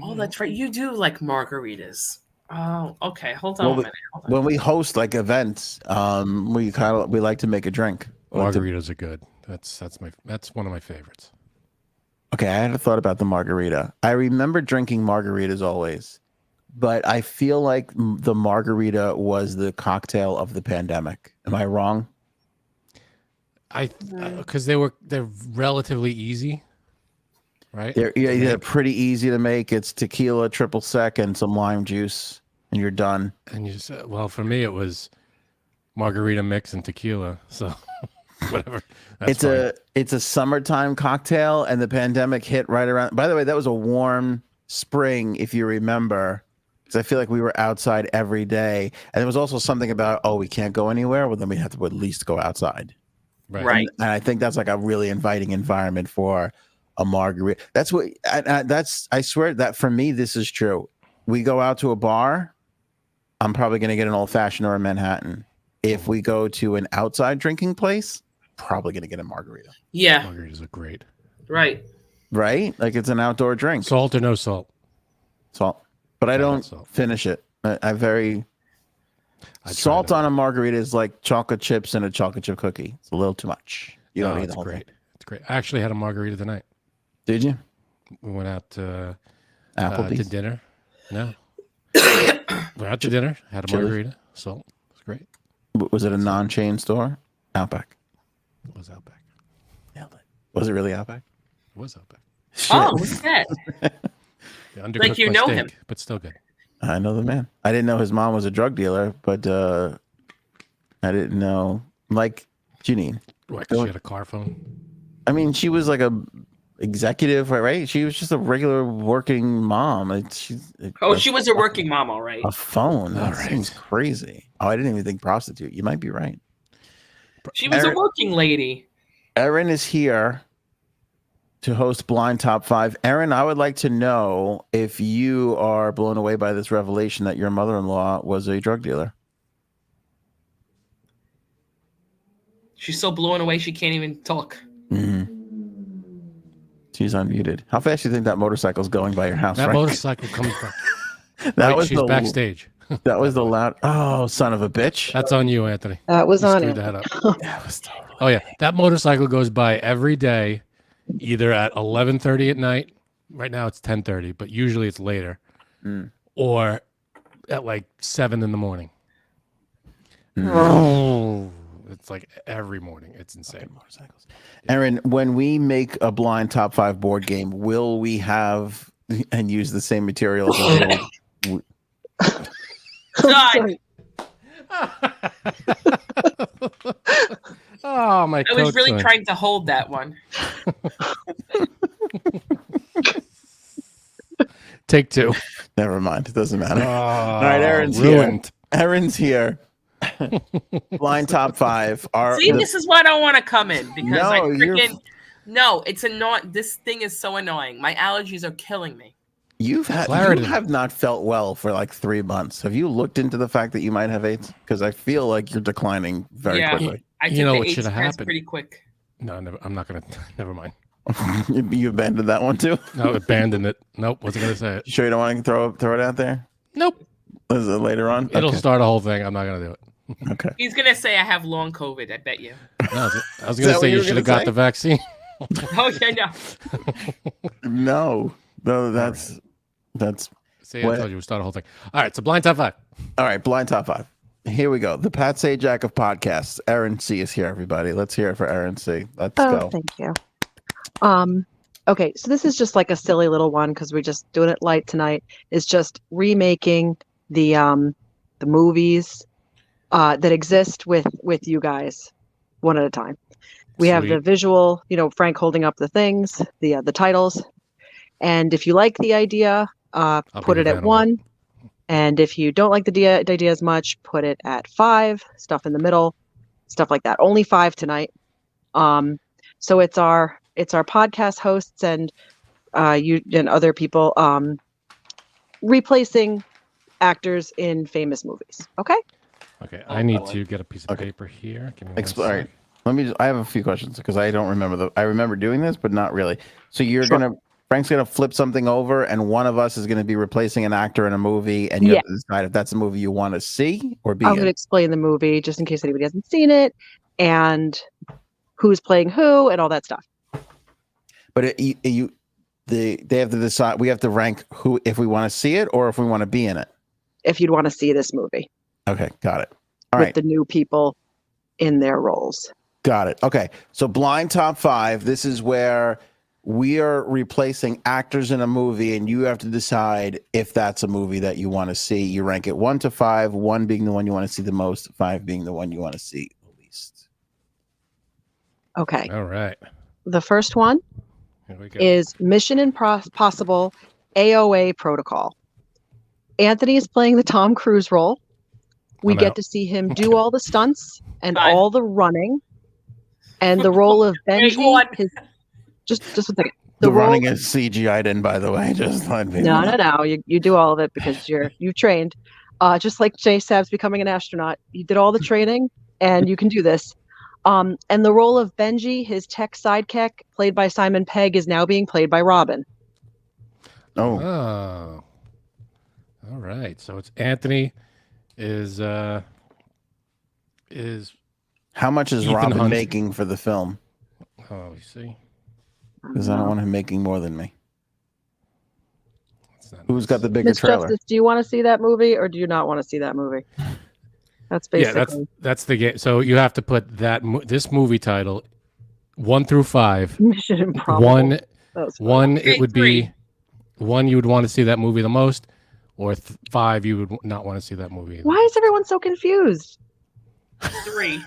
Oh, that's right. You do like margaritas. Oh, okay. Hold on a minute. Hold on. When we host like events, we like to make a drink. Margaritas are good. That's one of my favorites. Okay, I had a thought about the margarita. I remember drinking margaritas always, but I feel like the margarita was the cocktail of the pandemic. Am I wrong? Because they're relatively easy. right? They're pretty easy to make. It's tequila, triple sec, and some lime juice, and you're done. And you just, well, for me, it was margarita mix and tequila. So whatever. That's It's a summertime cocktail, and the pandemic hit right around. By the way, that was a warm spring, if you remember, because I feel like we were outside every day, and there was also something about, we can't go anywhere. Well, then we have to at least go outside. Right. And I think that's like a really inviting environment for a margarita. That's what. I swear that for me, this is true. We go out to a bar, I'm probably going to get an old fashioned or a Manhattan. If we go to an outside drinking place, probably going to get a margarita. Yeah. Margaritas are great. Right. Right? Like it's an outdoor drink. Salt or no salt? Salt. But I don't salt. finish it. Salt on a margarita is like chocolate chips and a chocolate chip cookie. It's a little too much. You don't need the whole great. thing. It's great. I actually had a margarita tonight. Did you? We went out to Applebee's? to dinner. No. Went out to dinner. Had a margarita. Salt. It's great. Was it a non-chain store? Outback. It was Outback. Nailed it. Was it really Outback? It was Outback. Oh, what's that? Like you know him. But still good. I know the man. I didn't know his mom was a drug dealer, but I didn't know. Like, Janine. What, 'cause she had a car phone? I mean, she was like a executive, right? She was just a regular working mom. She was a working mom, all right. A phone. That All right. seems crazy. I didn't even think prostitute. You might be right. She was a working lady. Erin is here to host Blind Top 5. Erin, I would like to know if you are blown away by this revelation that your mother-in-law was a drug dealer. She's so blown away she can't even talk. Mm-hmm. She's unmuted. How fast do you think that motorcycle's going by your house? That Frank? motorcycle comes back. She's backstage. That was the loud. Oh, son of a bitch! That's on you, Anthony. That was You on screwed it. that up. That was totally. Oh yeah, that motorcycle goes by every day, either at 11:30 at night. Right now it's 10:30, but usually it's later, or at like 7 in the morning. Oh, it's like every morning. It's insane. Motorcycles. Erin, when we make a Blind Top 5 board game, will we have and use the same materials? God, Oh my! I was really coach trying to hold that one. Take two. Never mind. It doesn't matter. All right, Erin's ruined. here. Erin's here. Blind Top 5. See, this is why I don't want to come in because No, I you're- freaking it's annoying. This thing is so annoying. My allergies are killing me. You Clarity. have not felt well for like 3 months. Have you looked into the fact that you might have AIDS? Because I feel like you're declining very quickly. I You took know the what AIDS should have test happened? pretty quick. No, I'm not gonna. Never mind. You abandoned that one too? No, abandoned it. Nope, wasn't gonna say it. You sure you don't want to throw it out there? Nope. Is it later on? It'll Okay. start a whole thing. I'm not gonna do it. Okay. He's gonna say I have long COVID. I bet you. No, I was Is gonna that what say you you were should have gonna got say? the vaccine. Oh yeah, no. No, that's See, I told you we'll start a whole thing. All right, so blind top 5. all right. Blind Top 5. Here we go. The Pat Sajak of podcasts. Erin C is here, everybody. Let's hear it for Erin C. Let's go. Thank you. Okay, so this is just like a silly little one because we're just doing it light tonight. It's just remaking the movies that exist with you guys one at a time. We have the Sweet. visual, Frank holding up the things, the titles, and if you like the idea, put be it at Vanna 1. And if you don't like the idea as much, put it at 5. Stuff in the middle, stuff like that. Only 5 tonight. So it's our podcast hosts and you and other people replacing actors in famous movies. Okay. Okay, I need to get a piece of paper here. Give me one All right. sec. I have a few questions because I don't remember I remember doing this, but not really. So Sure. Frank's gonna flip something over, and one of us is gonna be replacing an actor in a movie, and you have to decide if that's a movie you want to see or be I'm in. going to explain the movie just in case anybody hasn't seen it and who's playing who and all that stuff. But they have to decide. We have to rank who if we want to see it or if we want to be in it. If you'd want to see this movie Okay, got it. All with right, the new people in their roles. got it. Okay, so blind top 5. This is where we are replacing actors in a movie, and you have to decide if that's a movie that you want to see. You rank it 1 to 5, 1 being the one you want to see the most, 5 being the one you want to see the least. Okay. All right. The first one Here we go. is Mission Impossible AOA Protocol. Anthony is playing the Tom Cruise role. We I'm get out. to see him do all the stunts and Fine. all the running. And the role of Wait, Benji, what? just a second. The role- running is CGI'd in, by the way. Just let me No. You do all of it because you trained. Just like Jay Sab's becoming an astronaut. You did all the training and you can do this. And the role of Benji, his tech sidekick, played by Simon Pegg, is now being played by Robin. Oh, Oh. All right. So it's Anthony is how much is Ethan Robin Hunt. making for the film? oh, you see. Because I don't want him making more than me. That's not Who's nice. got the bigger Miss trailer? Justice, do you want to see that movie or do you not want to see that movie? That's Yeah, basically that's the game. So you have to put this movie title 1 through 5. Mission Impossible. One That was fun. One, Okay, it would three. be 1, you would want to see that movie the most, or 5, you would not want to see that movie. Why is everyone so confused? 3.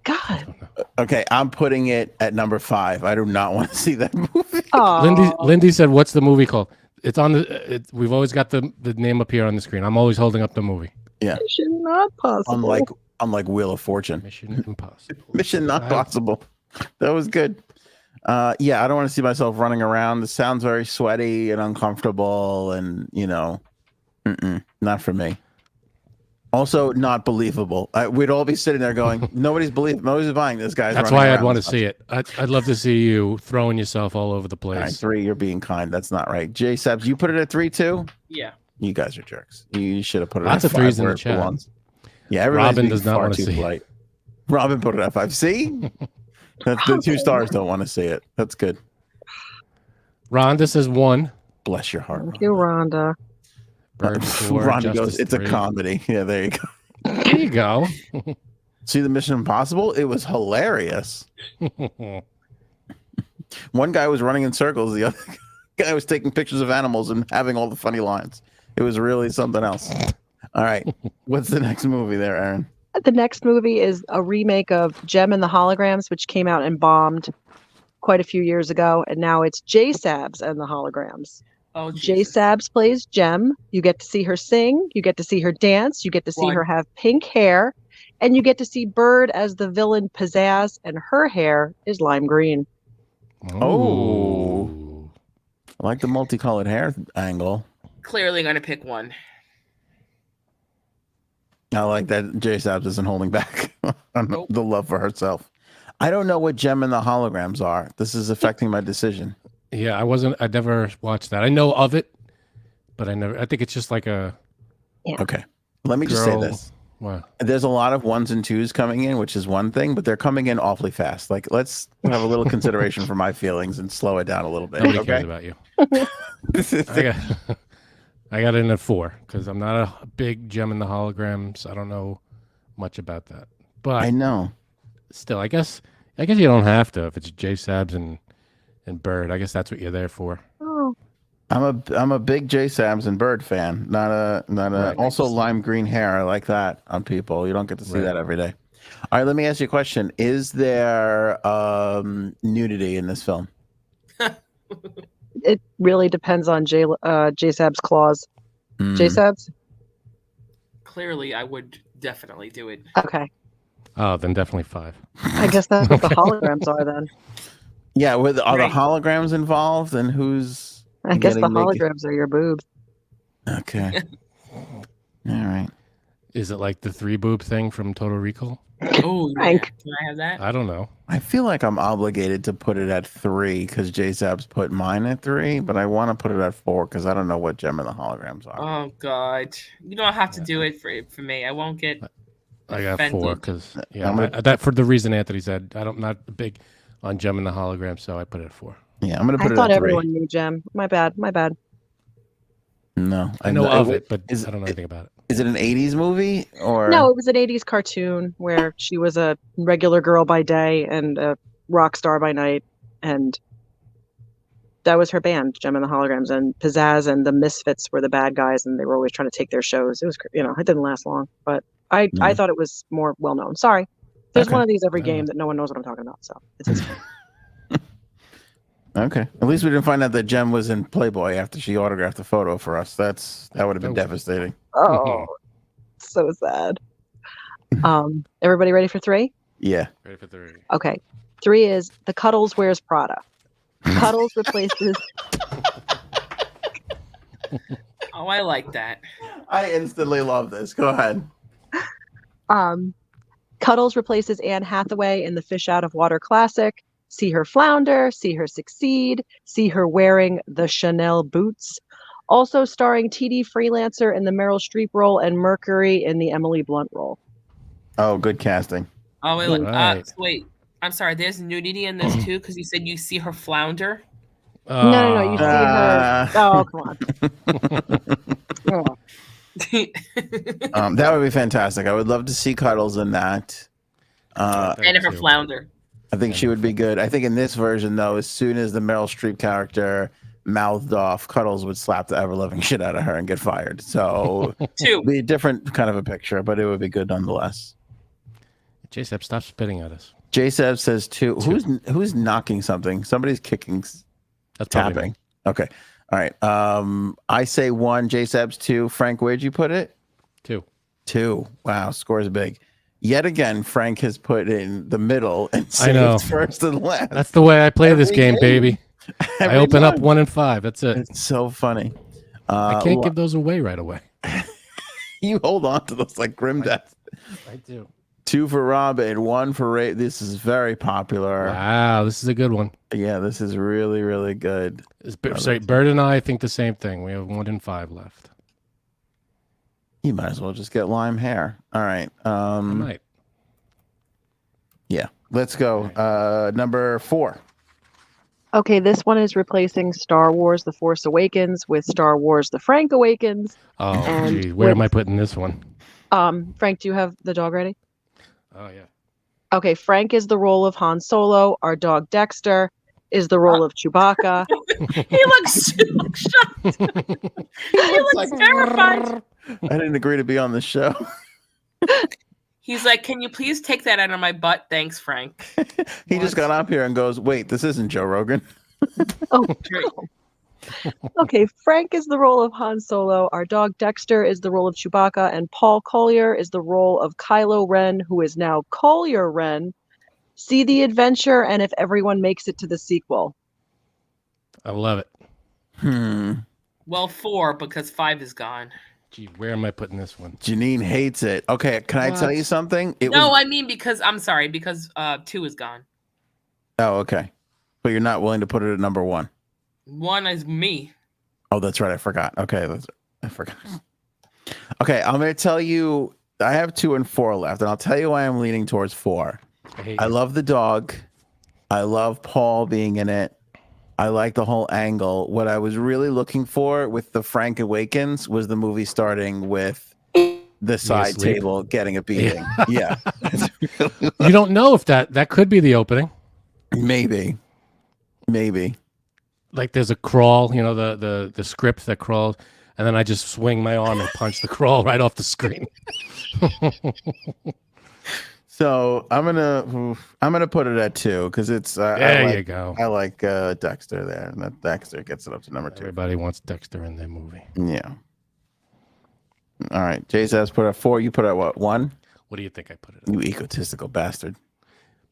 God. Okay, I'm putting it at number 5. I do not want to see that movie. Oh, Lindy said, "What's the movie called?" It's on the. We've always got the name up here on the screen. I'm always holding up the movie. Mission Not Possible. Unlike Wheel of Fortune. Mission Impossible. Mission Not I- Possible. That was good. Yeah, I don't want to see myself running around. This sounds very sweaty and uncomfortable, and not for me. Also, not believable. We'd all be sitting there going, "Nobody's buying this guy." That's why I'd want to see it. I'd love to see you throwing yourself all over the All right, place. 3. You're being kind. That's not right. J Sabs, you put it at 3 too. Yeah. You guys are jerks. You should have put it Lots at of 3s 5 in where the it chat. belongs. Yeah, everybody's Robin being does not far want to too see it. polite. Robin put it at 5. See, the 2 stars don't want to see it. That's good. Rhonda says 1. Bless your heart. Thank you, Rhonda. Bird 4. Rhonda Justice goes, "It's 3. a comedy." Yeah, there you go. There you go. See the Mission Impossible? It was hilarious. One guy was running in circles. The other guy was taking pictures of animals and having all the funny lines. It was really something else. All right. What's the next movie there, Aaron? The next movie is a remake of Gem and the Holograms, which came out and bombed quite a few years ago. And now it's J Sabs and the Holograms. Oh, J Jesus. Sabs plays Gem. You get to see her sing. You get to see her dance. You get to see Run. her have pink hair. And you get to see Bird as the villain Pizzazz, and her hair is lime green. Oh. Ooh. I like the multicolored hair angle. Clearly going to pick 1. I like that J Sabs isn't holding back on Nope. the love for herself. I don't know what Gem and the Holograms are. This is affecting my decision. Yeah, I never watched that. I know of it, but I think it's just like a Okay. Let me just say girl. this. Wow. There's a lot of 1s and 2s coming in, which is one thing, but they're coming in awfully fast. Like, let's have a little consideration for my feelings and slow it down a little bit. Nobody cares Okay. about you. This is I got it in at 4 because I'm not a big Gem in the Holograms. I don't know much about that, but I know. still, I guess you don't have to if it's J Sabs and Bird. I guess that's what you're there for. Oh, I'm a big J Sabs and Bird fan. Not a Right. also lime green hair. I like that on people. You don't get to see Right. that every day. All right, let me ask you a question. Is there nudity in this film? it really depends on J Sabs' clause. Mm. J Sabs? Clearly, I would definitely do it. Okay. Oh, then definitely 5. I guess that's what the holograms are then. Yeah, are the Right. holograms involved, and who's I guess the getting naked? holograms are your boobs. Okay. All right. Is it like the 3 boob thing from Total Recall? Oh, yeah. Frank. Can I have that? I don't know. I feel like I'm obligated to put it at 3 because J Sabs put mine at 3, but I want to put it at 4 because I don't know what Gem and the Holograms are. Oh, God. You don't have to do it for me. I won't get... I got offended. 4 because I'm gonna- that for the reason Anthony said. I'm not big on Gem and the Hologram, so I put it at 4. Yeah, I'm gonna put I it thought at 3. everyone knew Gem. My bad. No, I know of it, but is- I don't know anything about it. Is it an 80s movie or No, it was an 80s cartoon where she was a regular girl by day and a rock star by night. And that was her band, Gem and the Holograms, and Pizzazz and the Misfits were the bad guys, and they were always trying to take their shows. It was, it didn't last long, but I thought it was more well known. Sorry, there's one of these every game that no one knows what I'm talking about, so it's his fault. Okay. At least we didn't find out that Jem was in Playboy after she autographed the photo for us. That would have been devastating. Oh, so sad. Everybody ready for 3? Yeah. Ready for 3. Okay. 3 is the Cuddles wears Prada. Cuddles replaces. Oh, I like that. I instantly love this. Go ahead. Cuddles replaces Anne Hathaway in the Fish Out of Water classic. See her flounder, see her succeed, see her wearing the Chanel boots. Also starring T.D. Freelancer in the Meryl Streep role and Mercury in the Emily Blunt role. Oh, good casting. Oh, wait, Right. wait. I'm sorry. There's nudity in this too, because you said you see her flounder. No. You see her. Oh, come on. That would be fantastic. I would love to see Cuddles in that. And her flounder. I think she would be good. I think in this version, though, as soon as the Meryl Streep character mouthed off, Cuddles would slap the ever-loving shit out of her and get fired. So it would be a different kind of a picture, but it would be good nonetheless. J-Seb, stop spitting at us. J-Seb says 2. Who's knocking something? Somebody's kicking, That's tapping. me. Okay. All right. I say 1. J-Seb's 2. Frank, where'd you put it? 2. 2. Wow, scores big. Yet again, Frank has put in the middle and I know. saved first and last. That's the way I play this game, baby. Every I open up month. 1 and 5. That's it. It's so funny. I can't give those away right away. You hold on to those like grim death. I do. 2 for Robin, 1 for Ray. This is very popular. Wow, this is a good one. Yeah, this is really, really good. Sorry, Bird and I think the same thing. We have 1 and 5 left. You might as well just get lime hair. All right. I might. Yeah, let's go. Number 4. Okay, this one is replacing Star Wars The Force Awakens with Star Wars The Frank Awakens. Oh, And geez. Where am I putting this one? Frank, do you have the dog ready? Oh, yeah. Okay, Frank is the role of Han Solo. Our dog Dexter is the role of Chewbacca. He looks so shocked. He looks terrified. I didn't agree to be on the show. He's like, "Can you please take that out of my butt? Thanks, Frank." He just got up here and goes, "Wait, this isn't Joe Rogan." Oh, okay, Frank is the role of Han Solo. Our dog Dexter is the role of Chewbacca, and Paul Collier is the role of Kylo Ren, who is now Collier Ren. See the adventure, and if everyone makes it to the sequel. I love it. Well, 4 because 5 is gone. Gee, where am I putting this one? Janine hates it. Okay, can I tell you something? I mean because 2 is gone. Oh, okay. But you're not willing to put it at number 1. 1 is me. Oh, that's right. I forgot. Okay, I forgot. Okay, I'm going to tell you. I have 2 and 4 left, and I'll tell you why I'm leaning towards 4. I love the dog. I love Paul being in it. I like the whole angle. What I was really looking for with the Frank Awakens was the movie starting with the side table getting a beating. Yeah. You don't know if that could be the opening. Maybe. Like there's a crawl, the script that crawls, and then I just swing my arm and punch the crawl right off the screen. So I'm gonna put it at 2 because it's there you go. I like Dexter there, and that Dexter gets it up to number 2. Everybody wants Dexter in their movie. Yeah. All right, J-Sab's put at 4. You put at what, 1? What do you think I put it at? You egotistical bastard.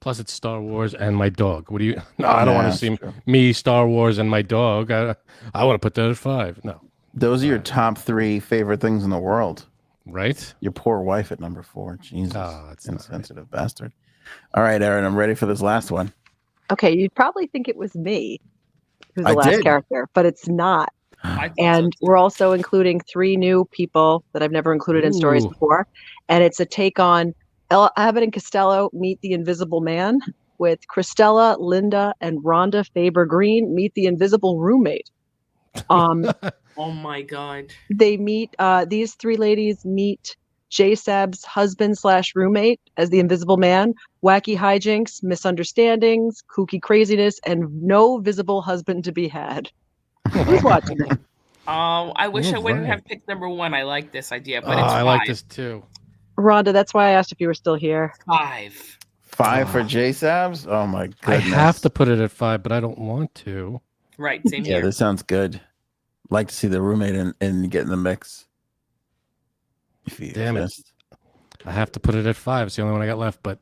Plus, it's Star Wars and my dog. What do you? No, I don't want to see me, Star Wars, and my dog. I want to put that at 5. No. Those are your top 3 favorite things in the world. Right? Your poor wife at number 4. Jesus. Oh, that's insensitive bastard. All right, Aaron, I'm ready for this last one. Okay, you'd probably think it was me who's the last character, but it's not. And we're also including 3 new people that I've never included in stories before. And it's a take on Abbott and Costello meet the Invisible Man with Christella, Linda, and Rhonda Faber-Green meet the Invisible Roommate. Oh my God. They meet, these 3 ladies meet J-Sab's husband/roommate as the Invisible Man, wacky hijinks, misunderstandings, kooky craziness, and no visible husband to be had. Who's watching it? I wish I wouldn't Right. have picked number 1. I like this idea, but Oh, it's I 5. like this too. Rhonda, that's why I asked if you were still here. 5. 5 for Oh. J-Sabs? Oh my goodness. I have to put it at 5, but I don't want to. Right, same Yeah, here. this sounds good. Like to see the roommate and get in the mix. If you Damn it. exist. I have to put it at 5. It's the only one I got left, but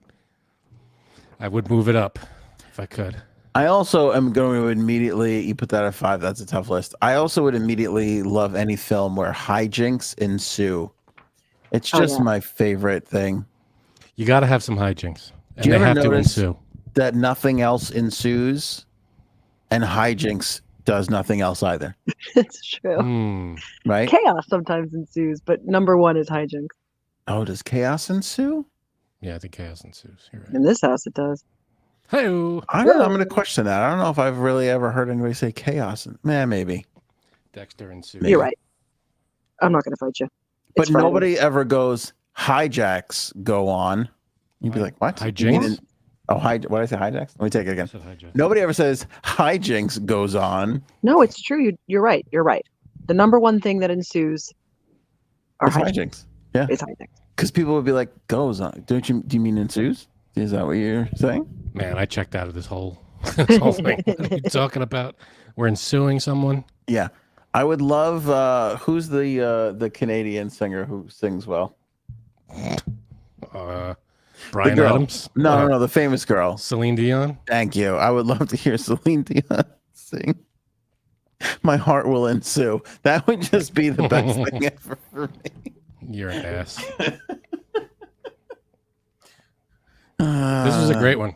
I would move it up if I could. I also am going to immediately, you put that at 5, that's a tough list. I also would immediately love any film where hijinks ensue. It's just my favorite thing. You got to have some hijinks, and Do you they ever have to notice ensue. that nothing else ensues and hijinks does nothing else either, It's true. Hmm. right? Chaos sometimes ensues, but number 1 is hijinks. Oh, does chaos ensue? Yeah, I think chaos ensues. You're right. In this house, it does. Hey, I don't know. I'm going to question that. I don't know if I've really ever heard anybody say chaos. Maybe. Dexter ensues. Maybe. You're right. I'm not going to fight you. But It's Friday. nobody ever goes, hijacks go on. You'd be like, what? Hijinks? You mean what did I say, hijacks? Let me take it I again. said hijinks. Nobody ever says hijinks goes on. No, it's true. You're right. You're right. The number 1 thing that ensues are It's hijinks. hijinks. Yeah. It's hijinks. Because people would be like, goes on. Do you mean ensues? Is that what you're saying? Man, I checked out of this whole thing. What are you talking about? We're ensuing someone? Yeah. I would love who's the Canadian singer who sings well? Brian girl. Adams? No, the famous girl. Celine Dion? Thank you. I would love to hear Celine Dion sing. My heart will ensue. That would just be the best thing ever for me. You're an ass. This was a great one.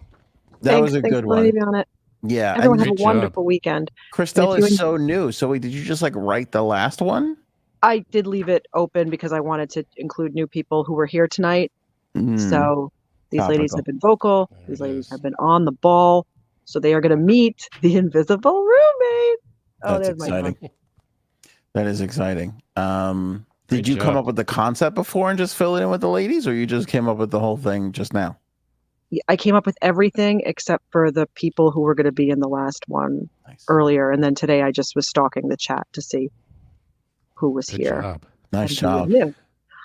That was a Thanks good for one. letting me on it. Yeah. Everyone And have a Great job. wonderful weekend. Christelle If you is so new. So wait, did you just like write the last one? I did leave it open because I wanted to include new people who were here tonight. Mm. So these ladies Topical. have been vocal. There These it ladies is. have been on the ball. So they are going to meet the invisible roommate. Oh, That's there's my exciting. phone. That is exciting. Did Great you come job. up with the concept before and just fill it in with the ladies, or you just came up with the whole thing just now? I came up with everything except for the people who were going to be in the last one Nice. earlier. And then today I just was stalking the chat to see who was Good here. job. Nice and who job. knew.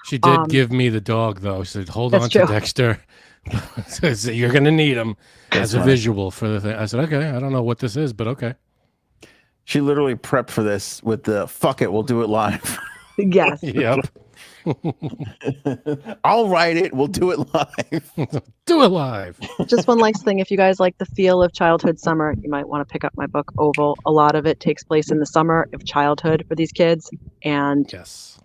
She did Um, give me the dog, though. She said, hold That's on to true. Dexter. So you're going to need him That's as a funny. visual for the thing. I said, okay, I don't know what this is, but okay. She literally prepped for this with the fuck it, we'll do it live. Yes. Yep. I'll write it, we'll do it live. Do it live. Just one last thing. If you guys like the feel of childhood summer, you might want to pick up my book, Oval. A lot of it takes place in the summer of childhood for these kids. And Yes.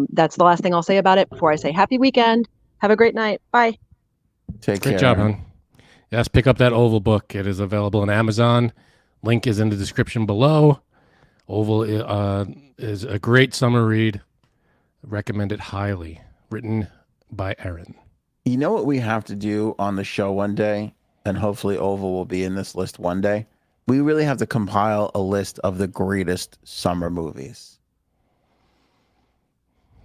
that's the last thing I'll say about it before I say happy weekend. Have a great night. Bye. Take Great care. job, hon. Yes, pick up that Oval book. It is available on Amazon. Link is in the description below. Oval is a great summer read. Recommend it highly. Written by Erin. You know what we have to do on the show one day, and hopefully Oval will be in this list one day? We really have to compile a list of the greatest summer movies.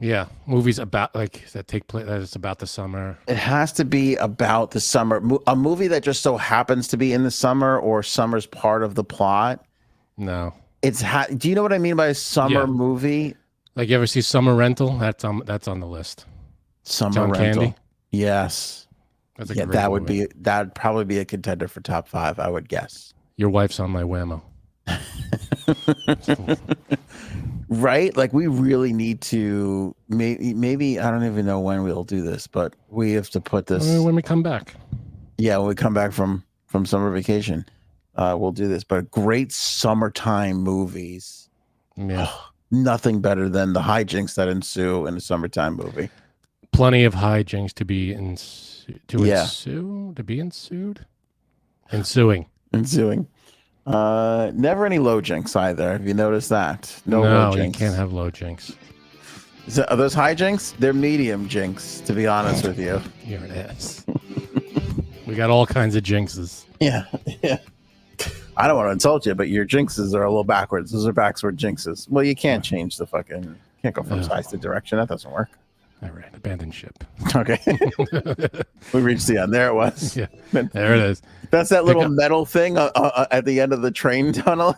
Yeah, movies about that take place. That it's about the summer. It has to be about the summer. A movie that just so happens to be in the summer or summer's part of the plot. No, Do you know what I mean by a summer Yeah. movie? like you ever see Summer Rental? That's on the list. Summer John Rental. Candy. Yes. That's a Yeah, great that would movie. that'd probably be a contender for top 5, I would guess. Your wife's on my whammo. Right? Like we really need to maybe I don't even know when we'll do this, but we have to put this When we come back. yeah, when we come back from summer vacation. We'll do this. But great summertime movies. Yeah, Nothing better than the hijinks that ensue in a summertime movie. plenty of hijinks to be Yeah. ensued. Ensuing. Ensuing. Never any low jinks either. Have you noticed that? No low you jinks. can't have low jinks. Are those hijinks? They're medium jinks, to be honest with you. You're an ass. We got all kinds of jinxes. Yeah. Yeah. I don't want to insult you, but your jinxes are a little backwards. Those are backward jinxes. Well, you can't change the fucking can't go from Yeah. size to direction. That doesn't work. All right, abandoned ship. Okay. We reached the end. There it was. Yeah, there it is. That's that little up. metal thing at the end of the train tunnel.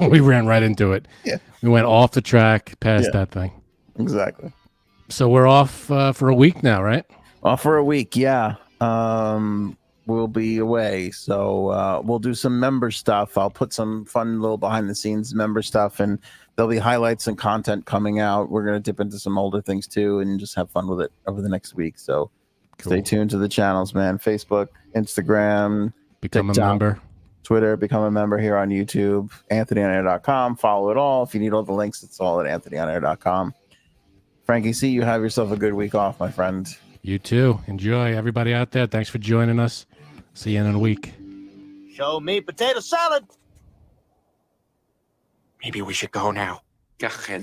We ran right into it. Yeah. We went off the track past that thing. Exactly. So we're off for a week now, right? Off for a week, yeah. We'll be away, so we'll do some member stuff. I'll put some fun little behind the scenes member stuff, and there'll be highlights and content coming out. We're gonna dip into some older things too, and just have fun with it over the next week. So stay tuned to the channels, man. Facebook, Instagram, Become TikTok, a member. Twitter, become a member here on YouTube, AnthonyOnAir.com. Follow it all. If you need all the links, it's all at AnthonyOnAir.com. Frankie C, you have yourself a good week off, my friend. You too. Enjoy, everybody out there. Thanks for joining us. See you in a week. Show me potato salad. Maybe we should go now. Go ahead.